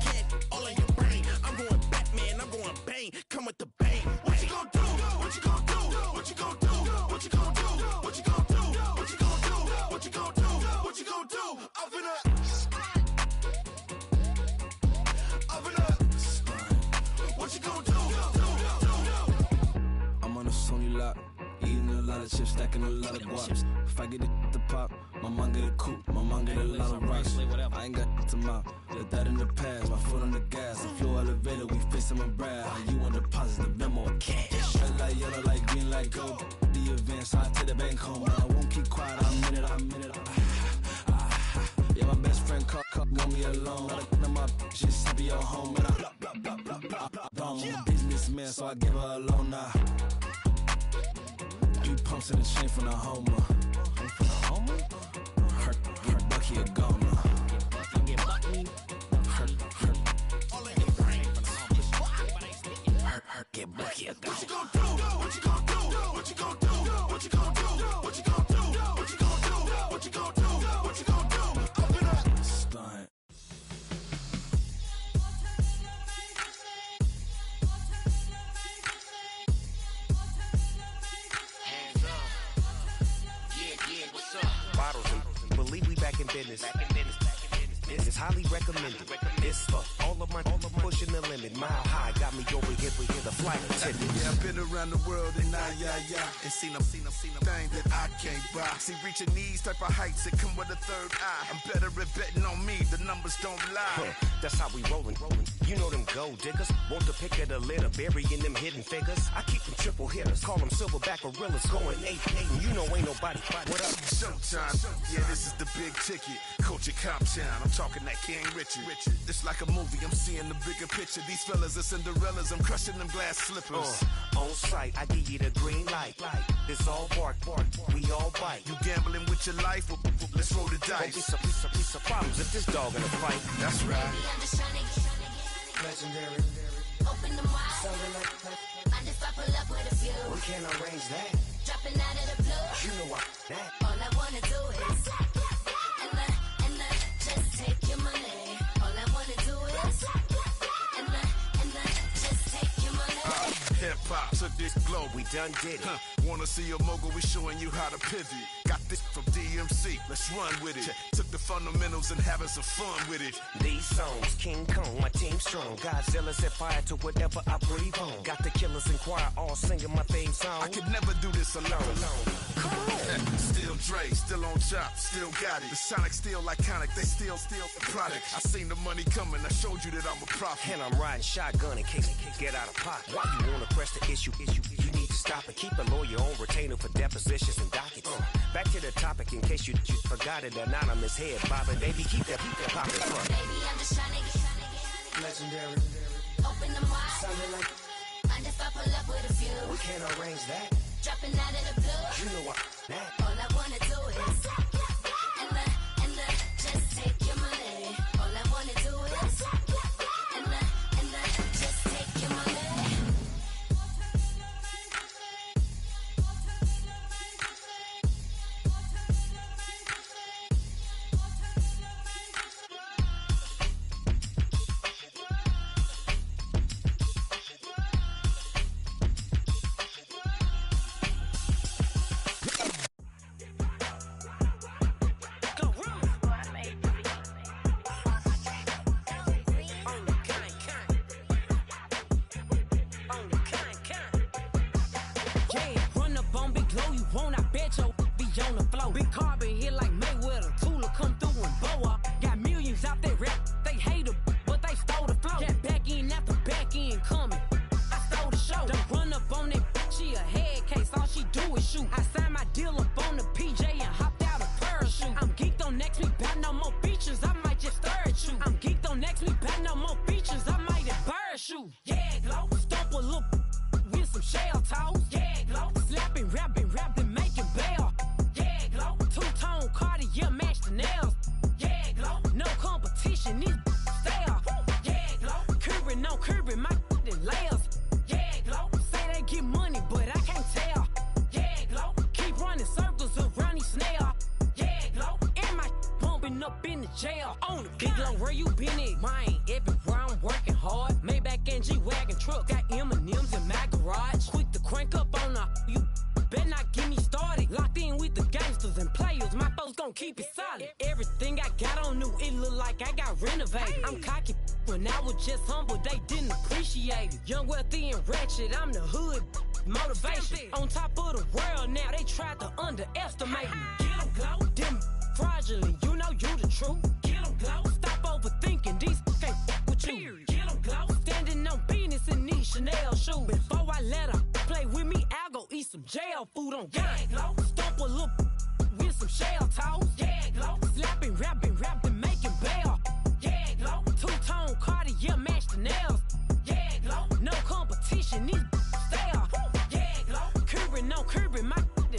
Cat, all in your brain. I'm going Batman, I'm going bang. Come with the bang. What you gonna do? What you gonna do? What you gonna do? What you gonna do? What you gonna do? What you gonna do? What you gonna do? What you gonna do? I'm finna. What you gonna do? I'm on a Sony lot, eating a lot of chips, stacking a lot of guaps. If I get it to pop, my mom get a coupe, my mom get a lot of rocks. I ain't got to mouth, let that in the past. My foot on the gas, the floor elevator, we facing my brad. How you want deposit the memo of cash? Red light, yellow light, green light, gold. The event, so I take the bank home. I won't keep quiet, I'm in it. Yeah, my best friend called, want me alone. Now my bitches happy at home, and I'm a businessman, so I give her a loan now. 3 pumps in the chain from the Homer. Her Bucky a goner. Her you go. What you gonna do? What you gonna do? What you gonna do? What you gonna do? What you gonna do? What you gonna do? What you gonna do? What you gonna do? Open up. Stunt. Hands up. Yeah, what's up? Bottles and believe we back in business. This is highly recommended. This for all of my pushing the limit. Mile high got me over here with the flight attendant. Yeah, I've been around the world and and seen them things that I can't buy. See, reaching these type of heights, it come with a third eye. I'm better at betting on me, the numbers don't lie. That's how we rollin'. You know them gold diggers. Want the pick of the litter, burying them hidden figures. I keep them triple hitters, call them silverback gorillas, going 8-8. You know ain't nobody. What up? Showtime. Yeah, this is the big ticket. Culture Cop Town. I'm talking that King Richard. It's like a movie. I'm seeing the bigger picture. These fellas are Cinderellas. I'm crushing them glass slippers. On sight, I give you the green light. It's all bark. We all bite. You gambling with your life? Well, let's roll the dice. Piece of problems if this dog in a fight. That's right. I'm just trying to get Legendary. open them wide. Sounding like I just I pull up with a few. we can't arrange that. Dropping out of the blue. You know what? That. All I wanna do is and just take your money. All I wanna do is and just take your money. Hip hop took this globe. We done did it. Wanna see a mogul? We showing you how to pivot. Got this from DMC. Let's run with it. Took the fundamentals and having some fun with it. These songs, King Kong, my team strong. Godzilla set fire to whatever I breathe on. Got the killers in choir all singing my theme song. I could never do this alone. Still Dre, still on top, still got it. The Sonic still iconic, they still the product. I seen the money coming, I showed you that I'm a prophet. And I'm riding shotgun in case get out of pocket. Why you wanna press the issue? You need to stop and keep a lawyer on retainer for depositions and dockets. Back to the topic in case you forgot it. Anonymous head bobbing, baby, keep that popping front. Baby, I'm just trying to get Legendary. open them wide. Sounding like I just I pull up with a few. we can't arrange that. Dropping out of the blue. You know what? That. All I wanna do is and just take your money. All I wanna do is and just take your money. I'm the hood motivation. On top of the world now, they tried to underestimate me. Get 'em, glow. Them fraudulent, you know you the truth. Get 'em, glow. Stop overthinking, these can't with you. Get 'em, glow. Standing on business in these Chanel shoes. Before I let her play with me, I'll go eat some jail food on gang. Glow. Stomp a little with some shell toes. Yeah, glow. Slapping, rapping, making bail. Yeah, glow. Two-tone Cartier match the nails. Yeah, glow. No competition, these stale. Yeah, glow. Curbing my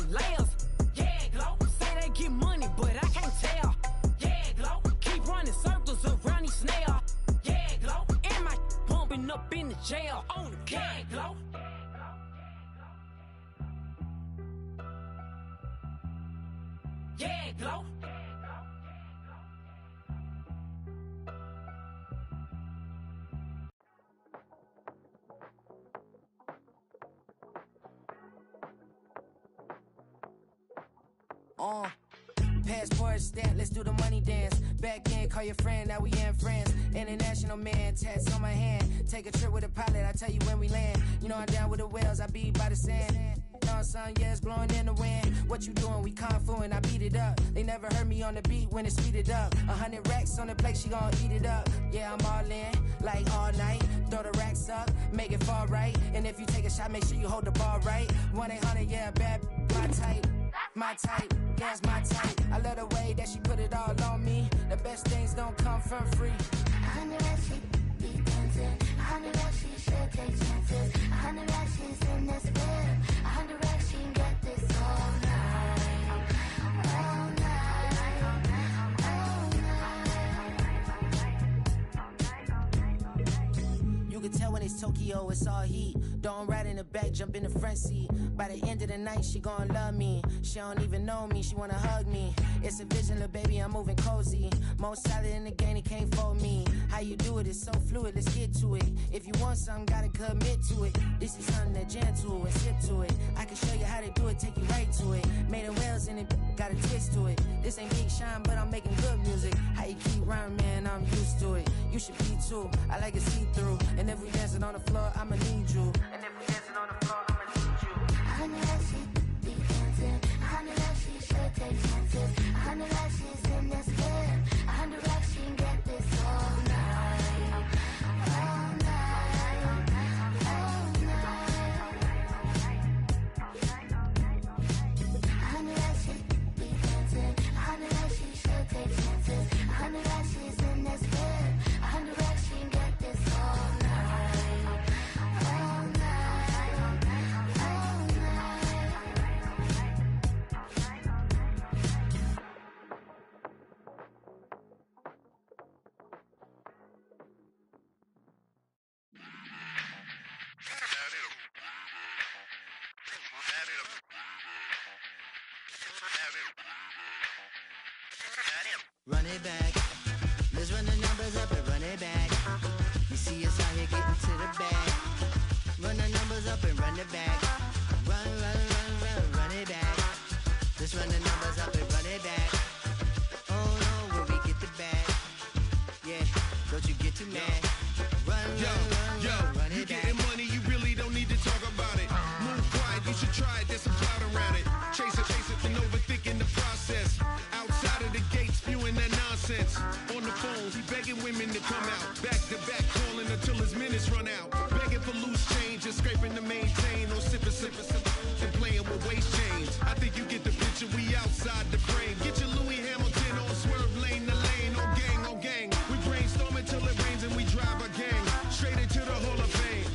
layers. Yeah, glow. Say they get money, but I can't tell. Yeah, glow. Keep running circles around these snails. Yeah, glow. And my bumping up in the jail on the gang, glow. Passport stamp, let's do the money dance. Back in, call your friend, now we in France. International man, tats on my hand. Take a trip with a pilot, I tell you when we land. You know I'm down with the whales, I be by the sand. On sun, yeah, it's blowing in the wind. What you doing? We kung fu and I beat it up. They never heard me on the beat when it speeded up. 100 racks on the plate, she gon' eat it up. Yeah, I'm all in, like all night. Throw the racks up, make it fall right. And if you take a shot, make sure you hold the ball right. 1-800, yeah, bad, my type. My type, yeah, it's my type. I love the way that she put it all on me. The best things don't come from free. 100 racks, she be dancing. 100 racks, she should take chances. 100 racks, she's in this bed. 100 racks, she can get this all night. All night. All night. You can tell when it's Tokyo, it's all heat. Don't ride in the back, jump in the front seat. By the end of the night, she gon' love me. She don't even know me, she wanna hug me. It's a vision, little baby, I'm moving cozy. Most solid in the game, he can't fold me. How you do it, it's so fluid, let's get to it. If you want something, gotta commit to it. This is something that gentle and sip to it. I can show you how to do it, take you right to it. Made of whales and it got a twist to it. This ain't Big Shine, but I'm making good music. How you keep rhyming, man, I'm used to it. You should be too, I like it see-through. And if we dancing on the floor, I'ma need you. And if we dancing on the floor, I'ma need you. 100 racks, she be dancing. 100 racks, she should take chances. 100 racks, she's in this bed. 100 racks, she can get this all night. All night. All night. 100 racks, she be dancing. 100 racks, she should take chances. 100 racks, she's in this bed. 100 racks, she can get this all night. All night. Run it back. Let's run the numbers up and run it back. You see us out here getting to the bag. Run the numbers up and run it back. Run, run, run, run, run it back. Let's run the numbers up and run it back. Oh no, when we get the bag. Yeah, don't you get too mad. Run, run it you back. getting money, you really don't need to talk about it. Move quiet, you should try it, there's some cloud around it. Chase it, and overthinking the process. Outside of the gate, spewing that nonsense. On the phone, he begging women to come out. Back to back, calling until his minutes run out. Begging for loose change, just scraping to maintain. No sipping, and playing with waist chains. I think you get the picture, we outside the frame. Get your Louis Hamilton on swerve lane to lane. On gang. We brainstorm until it rains and we drive a gang. Straight into the Hall of Fame.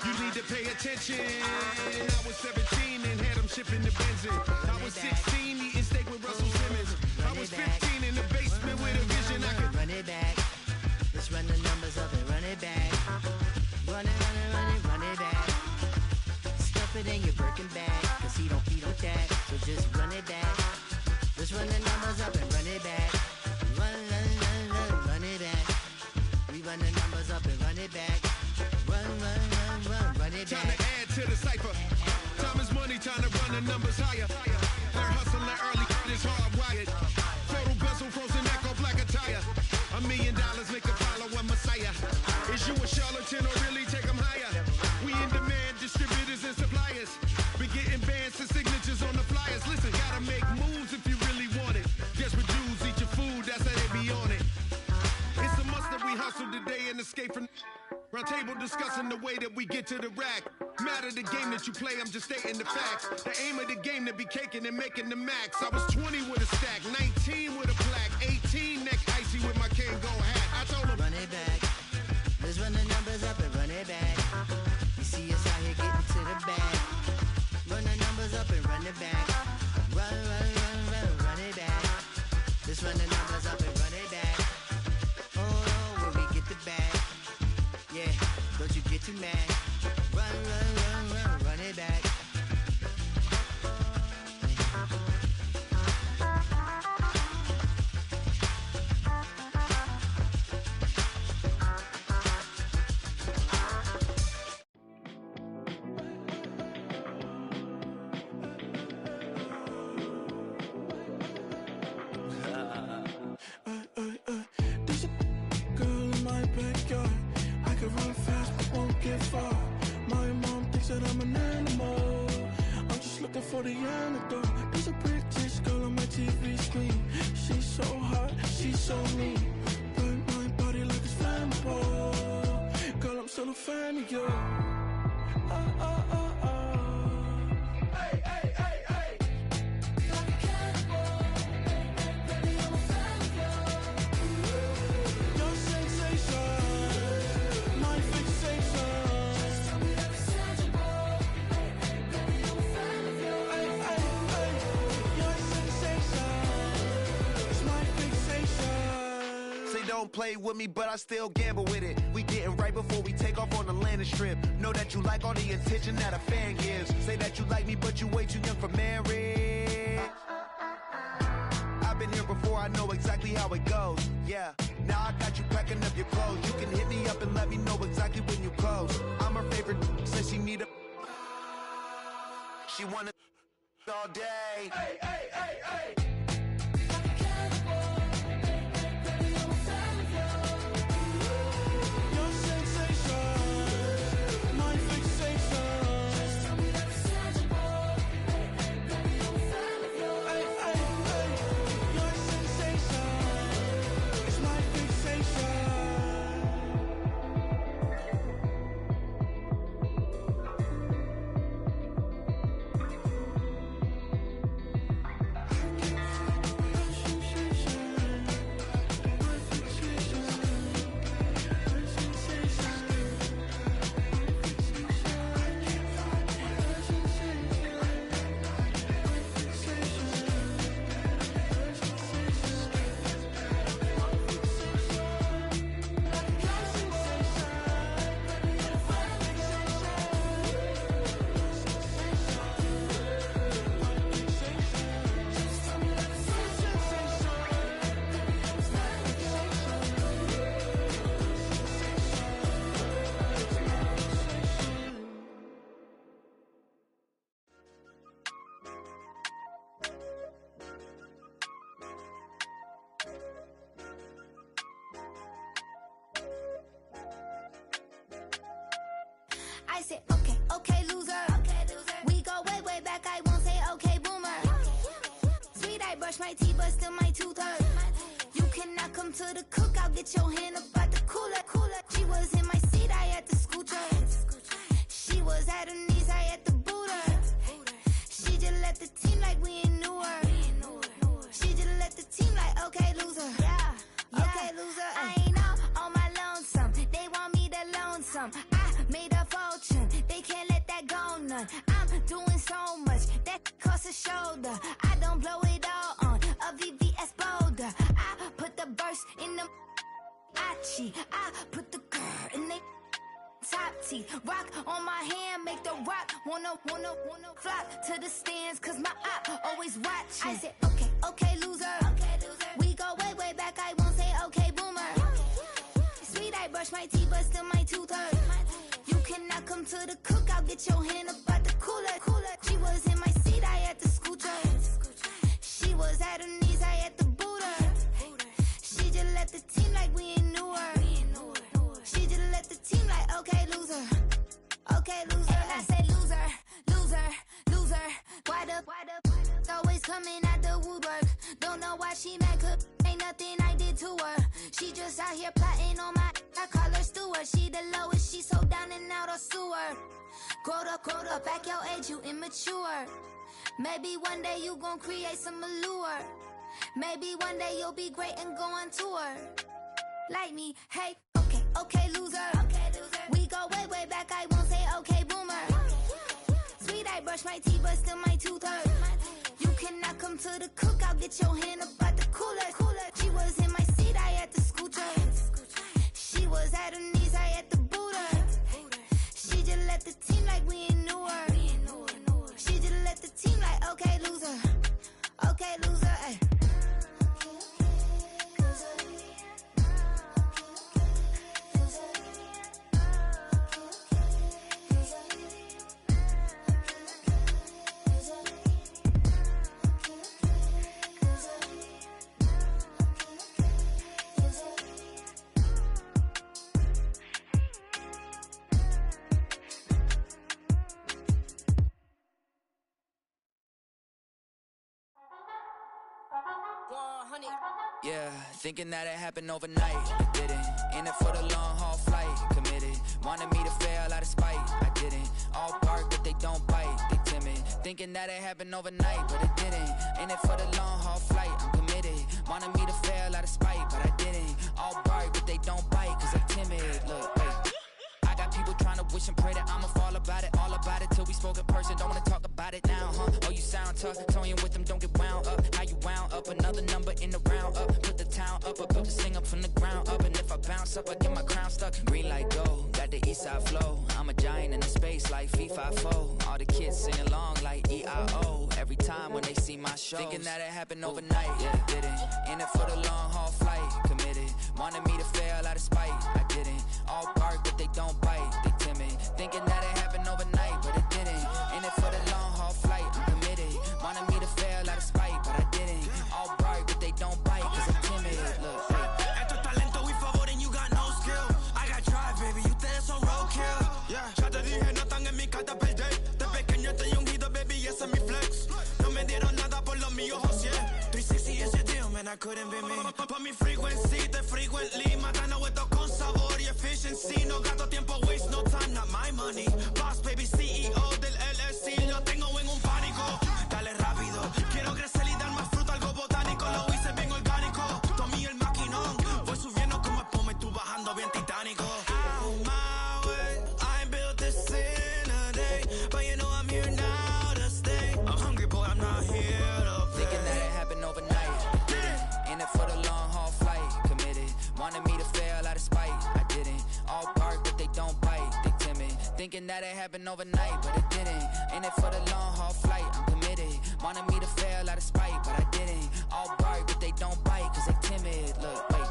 You need to pay attention. I was 17 and had them shipping the benzin. I was 16 eating steak with Russell Simmons. I was 15 in the basement with a vision. I could run it back. Let's run the numbers up and run it back. Run it, run it, run it, run it back. Stuff it in your Birkin bag, cause he don't feed on that. So just run it back. Let's run the numbers up and run it back. Run, run, run, run, run it back. We run the numbers up and run it back. Run, run, run, run, run it back. Time to add to the cipher. Time is money, time to run the numbers higher. They're hustling early, it's hardwired. Photo bezel, frozen echo, black attire. $1 million make a follow a messiah. Is you a charlatan or really take them higher? We in demand, distributors and suppliers. Been getting bands and signatures on the flyers. Listen, gotta make moves if you really want it. Desperate dudes eat your food, that's how they be on it. It's a must that we hustle today and escape from round table discussing the way that we get to the rack. Matter the game that you play, I'm just stating the facts. The aim of the game to be caking and making the max. I was 20 with a stack, 19 with a plaque, 18 neck icy with my Kango hat. I told him, run it back. Let's run the numbers up and run it back. You see us out here getting to the bag. Run the numbers up and run it back. Run, run, run, run, run it back. Let's run the numbers up and run it back. Oh no, when we get the bag. Yeah, don't you get too mad. Run, run, run, run, run it back. for the antidote. There's a British girl on my TV screen. She's so hot, she's so mean. Burn my body like it's flammable. Girl, I'm still a fan of you. Hey, hey, hey, hey. Like a cannibal. Baby, I'm a fan of you. Your sensation, my fixation. Just tell me that it's tangible. Hey, hey, baby, I'm a fan of you. Hey, hey, hey. Your sensation is my fixation. Say don't play with me, but I still gamble with it. We getting right before we take off on the landing strip. Know that you like all the attention that a fan gives. Say that you like me, but you way too young for marriage. I've been here before, I know exactly how it goes. Yeah, now I got you packing up your clothes. You can hit me up and let me know exactly when you close. I'm her favorite, says she need a... She wanna all day. Hey, hey, hey, hey. Like a cannibal. Baby, I'm a fan of you. Your sensation, my fixation. Just tell me that it's tangible. Hey, hey, baby, I'm a fan of you. Hey, hey, hey. Your sensation is my fixation. I said, okay, okay, loser. We go way, way back. I won't say okay, boomer. Sweet, I brush my teeth, but still my tooth hurt. You cannot come to the cookout. Get your hand up out the cooler. She was in my seat. I had to scoot her. She was at her knees. I had to boot her. She just left the team like we ain't knew her. She just left the team like okay, loser. Yeah, okay, loser. I ain't out on my lonesome. They want me to loan some. I made a fortune. They can't let that go none. I'm doing so much that costs a shoulder. I don't blow it all on a VVS boulder. I put the verse in the Achi. I put the girl in the top teeth. Rock on my hand, make the rock wanna flock to the stands, cause my eye always watching. I said, okay, okay, loser. We go way, way back. I won't say okay, boomer. Sweet, I brush my teeth, but still my tooth hurt. You cannot come to the cookout. Get your hand up out the cooler. She was in my seat. I had to scoot her. She was at her knees. I had to boot her. She just left the team like we ain't knew her. She just left the team like okay, loser. Okay, loser. And I say loser, loser, loser. Why the always coming out the woodwork? Don't know why she mad, cause ain't nothing I did to her. She just out here plotting on my, I call her steward. She the lowest, she so down and out of sewer. Growed up, back your age, you immature. Maybe one day you gon' create some allure. Maybe one day you'll be great and go on tour. Like me, hey, okay, okay, loser. We go way, way back. I won't say okay, boomer. Sweet, I brush my teeth, but still my tooth hurt. You cannot come to the cookout. Get your hand up out the cooler. She was in my seat. I had to scoot her. She was at her knees. I had to boot her. She just left the team like we ain't knew her. She just left the team like okay, loser. Okay, loser. Ay. Yeah, thinking that it happened overnight, it didn't. In it for the long haul flight, committed. Wanted me to fail out of spite, I didn't. All bark but they don't bite, they timid. Thinking that it happened overnight, but it didn't. In it for the long haul flight, I'm committed. Wanted me to fail out of spite, but I didn't. All bark but they don't bite, cause I'm timid. Look, wait. I got people trying to wish and pray that I'ma fall about it, all about it till we spoke in person. Don't wanna talk about it now, huh? Oh, you sound tough, toying with them, don't get wound up. How you wound up? Another number in the round up. Put the town up, I built this thing up from the ground up. And if I bounce up, I get my crown stuck. Green light go, got the east side flow. I'm a giant in the space like FIFA4. All the kids sing along like EIO. Every time when they see my show, thinking that it happened overnight, yeah, it didn't. In it for the long haul flight, committed. Wanted me to fail out of spite, I didn't. All bark but they don't bite, they timid. Thinking that it happened overnight, but it didn't. In it for the long haul flight, I'm committed. Wanted me to fail out of spite, but I didn't. All bark but they don't bite, cause I'm timid. Look, Esto es talento y favor and you got no skill. I got drive, baby, ustedes son roadkill. Yeah, ya te dije, no están en mi carta perder. De pequeño estoy ungido, baby, ese es mi flex. No me dieron nada por lo mío, José. 360 is your deal, man, I couldn't be me. Pa' mi frequency, te frequently. Matando esto con sabor y efficiency. No gasto tiempo, waste no time, not my money. Boss, baby, CEO del LLC. Lo tengo en un pánico. Dale rápido, quiero crecer y dar más fruto, algo botánico. Lo hice bien orgánico. Tomé el maquinón. Voy subiendo como espuma y tú bajando bien titánico. Out my way, I ain't built this in a day. But you know I'm here now to stay. I'm hungry, boy, I'm not here to play. Thinking that it happened overnight, didn't. In it for the long haul flight, committed. Wanted me to fail out of spite, I didn't. All bark but they don't bite, they timid. Thinking that it happened overnight, but it didn't. In it for the long haul flight, I'm committed. Wanted me to fail out of spite, but I didn't. All bark but they don't bite, cause they timid. Look, wait.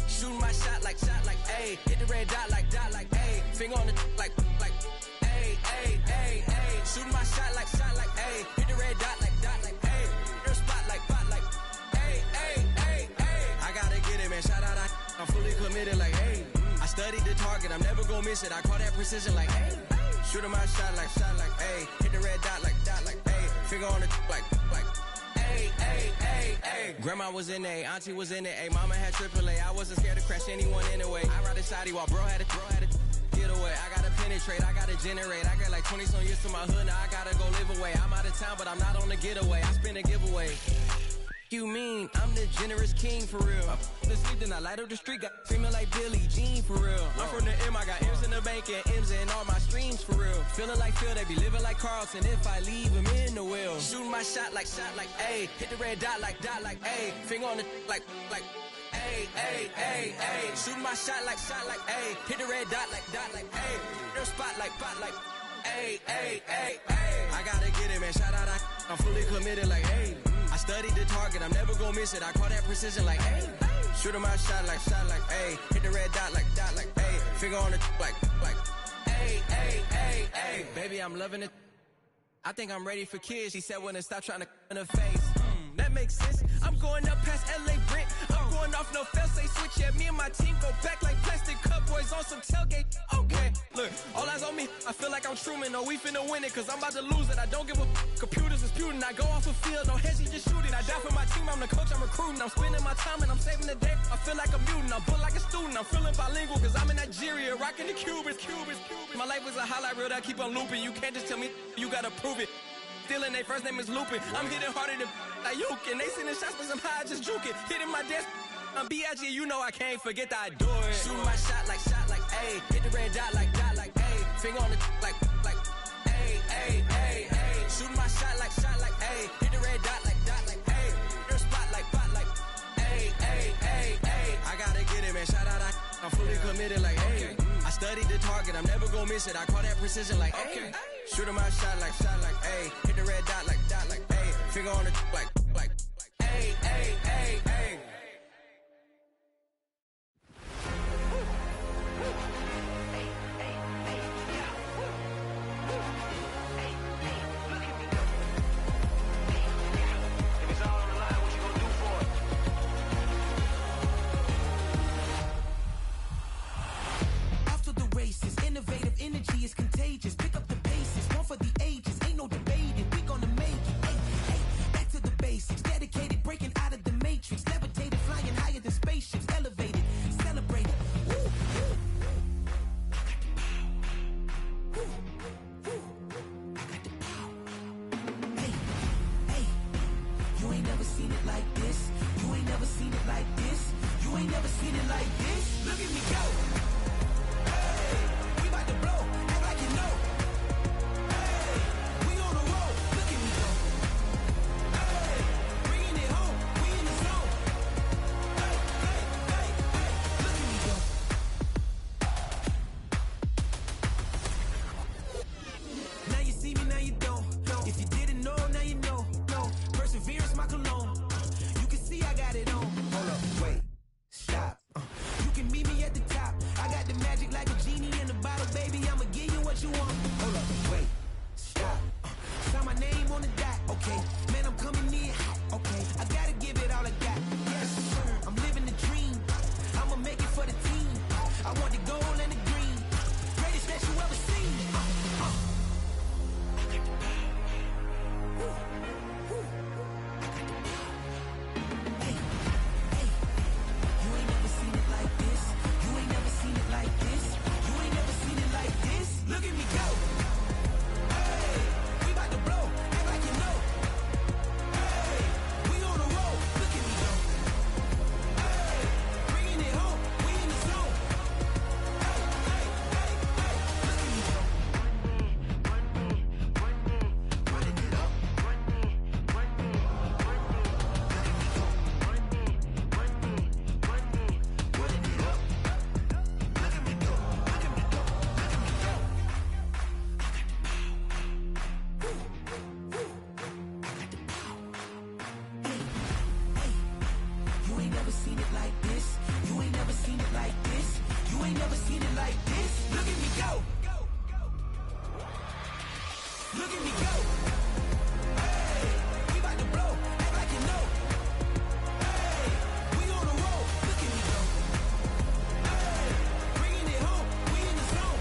Shooting my shot like, ayy. Hit the red dot like, ayy. Finger on the like, ayy, ayy, ayy, ayy. Shooting my shot like, ayy. Hit the red dot like, ayy. Your spot like, ayy, ayy, ayy, ayy. I gotta get it, man. Shout out, I'm fully committed like, hey. I studied the target, I'm never gonna miss it. I call that precision like, hey. Shooting my shot like, ayy. Hit the red dot like, ayy. Finger on the like, ayy, ayy, ayy, ayy. Grandma was in A, auntie was in it, ayy. Mama had AAA, I wasn't scared to crash anyone anyway. I ride a shotty while bro had a get away. I gotta penetrate, I gotta generate. I got like 20 some years to my hood, now I gotta go live away. I'm out of town, but I'm not on the getaway. I spin a giveaway. You mean I'm the generous king for real? The sleep, then I light up the street, got screaming like Billie Jean for real. I'm from the M, I got M's in the bank and M's in all my streams for real. Feeling like Phil, they be living like Carlson if I leave him in the wheel. Shooting my shot like, ayy. Hit the red dot like, ayy. Finger on the like, ayy, ayy, ayy, ayy. Shooting my shot like, ayy. Hit the red dot like, ayy. Your spot like, ayy, ayy, ayy, ayy. I gotta get it, man. Shout out, I'm fully committed like, hey. I studied the target, I'm never gonna miss it. I call that precision like, hey. Shooting my shot like, hey. Hit the red dot like, hey. Finger on the like, hey, hey, hey, hey. Baby, I'm loving it. I think I'm ready for kids. She said when to stop trying to in her face. That makes sense. I'm going up past LA Brent. I'm going off no fail, say switch. Yeah, me and my team go back like plastic cup boys on some tailgate. Okay, look, all eyes on me. I feel like I'm Truman. No, we finna win it, cause I'm about to lose it. I don't give a computers disputing. I go off the field, no heads, just shooting. I die for my team, I'm the coach, I'm recruiting. I'm spending my time and I'm saving the day. I feel like a mutant, I'm built like a student. I'm feeling bilingual, cause I'm in Nigeria, rocking the Cubans. My life is a highlight reel that I keep on looping. You can't just tell me, you gotta prove it. Stealing, their first name is Lupin. I'm hitting harder than Ayuk, and they sending shots, but somehow I just juke it. Hitting my desk, I'm B.I.G., you know I can't forget that I do it. Shooting my shot like, ayy. Hit the red dot like, ayy. Finger on the like, ayy, ayy, ayy, ayy. Shooting my shot like, ayy. Hit the red dot like, ayy. Your spot like, ayy, ayy, ayy, ayy. I gotta get it, man. Shout out, I'm fully committed like, hey. I studied the target, I'm never gonna miss it. I call that precision like, hey. Shooting my shot like, ayy. Hit the red dot like, ayy. Finger on the like, ayy, ayy, ayy, ayy. like this. You ain't never seen it like this. Look at me go. Hey, we about to blow. Act like you know. Hey, we on the road. Look at me go. Hey, bringing it home. We in the zone. Hey, hey, hey, hey. Look at me go. Now you see me, now you don't. If you didn't know, now you know. Perseverance, my cologne. You can see I got it on. Hold up, wait, stop. You can meet me at the top. I got the magic like a genie in a bottle, baby. I'ma give you what you want. Hold up, wait, stop. Sign my name on the dot, okay. Man, I'm coming in hot, okay. I gotta give it all I got. Yes, I'm living the dream. I'ma make it for the team. I want the gold and the green. Greatest that you ever seen. Look at me go. Hey, we about to blow. Act like you know. Hey, we on the road. Look at me go. Hey, bringing it home. We in the zone. Hey, hey, hey, hey. Look at me go. Running it up. Look at me go. Running it up. Look at me go. Look at me go. You ain't never seen it like this. You ain't never seen it like this. You ain't never seen it like this. Look at me go. Look at me go. Hey, we about to blow. Act like you know. Hey, we on the road. Look at me go. Hey, bringing it home. We in the zone.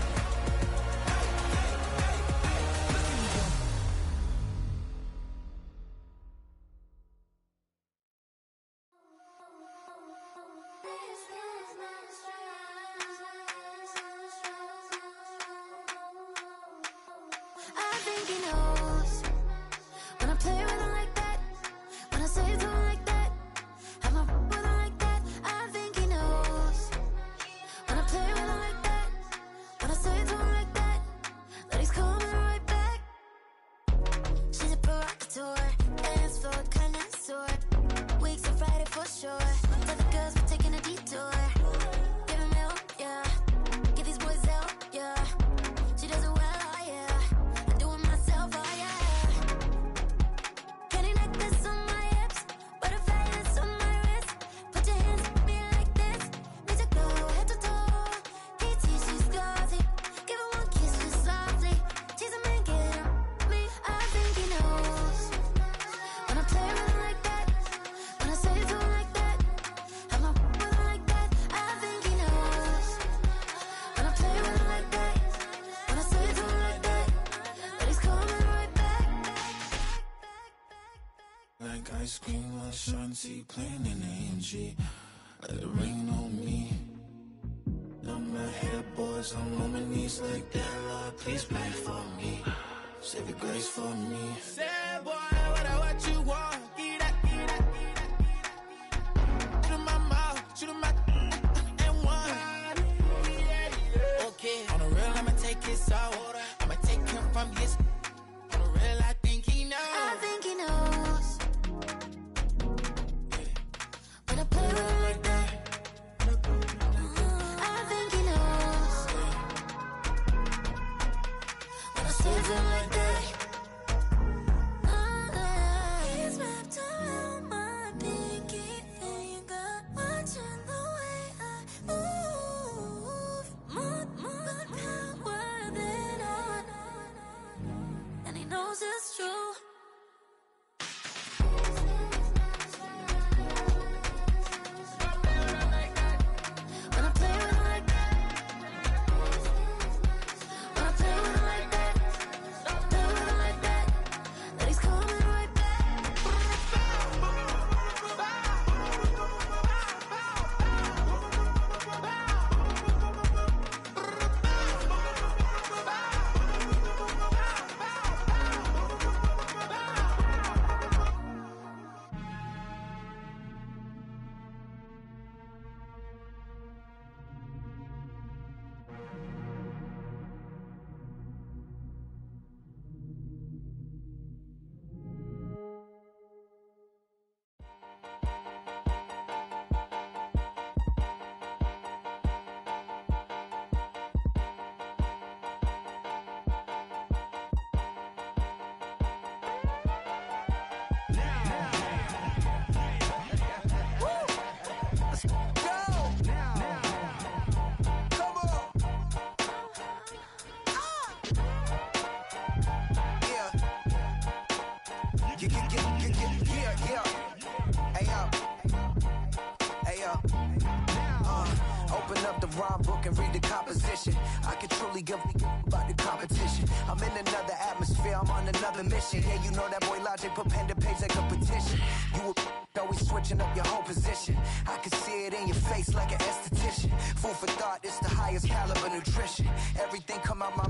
Hey, hey, hey, hey. Look at me go. I think he knows when I play with him like that, when I say to him like that, have my with him like that. I think he knows when I play with him like that, when I say to him like that, that he's coming right back. She's a provocateur, dance floor connoisseur, weeks on Friday for sure. Tell the girls we're taking a detour. Give him help, yeah. Give these boys help, yeah. She does it well, oh yeah. I do it myself, oh yeah. Candy necklace on my hips, butterflies on my wrist. Put your hands on me like this, make it go head to toe. PT, she's glossy. Give her one kiss just softly. Tease him and get him me. I think he knows when I play with him like that, when I say to him like that, have my with him like that. I think he knows when I play with him like that, when I say to him like that, that he's coming right back. Like ice cream on Shanty, playing in AMG. Let it rain on me. Love my hair, boys, I'm on my knees like that. Lord, please pray for me. Save your grace for me. Say, boy, what you want? Get that, get that, get that. Shoot in my mouth, shoot in my and one. Okay, on the real, I'ma take his out. I'ma take him from his. On the real, I think he knows. I think he knows when I play with him like that. I think he knows when I say to him like that. He's my up the rhyme book and read the composition. I could truly give about the competition. I'm in another atmosphere, I'm on another mission. Yeah, you know that boy Logic put pen to page like a petition. You were always switching up your whole position. I can see it in your face like an esthetician. Food for thought, it's the highest caliber nutrition. Everything come out my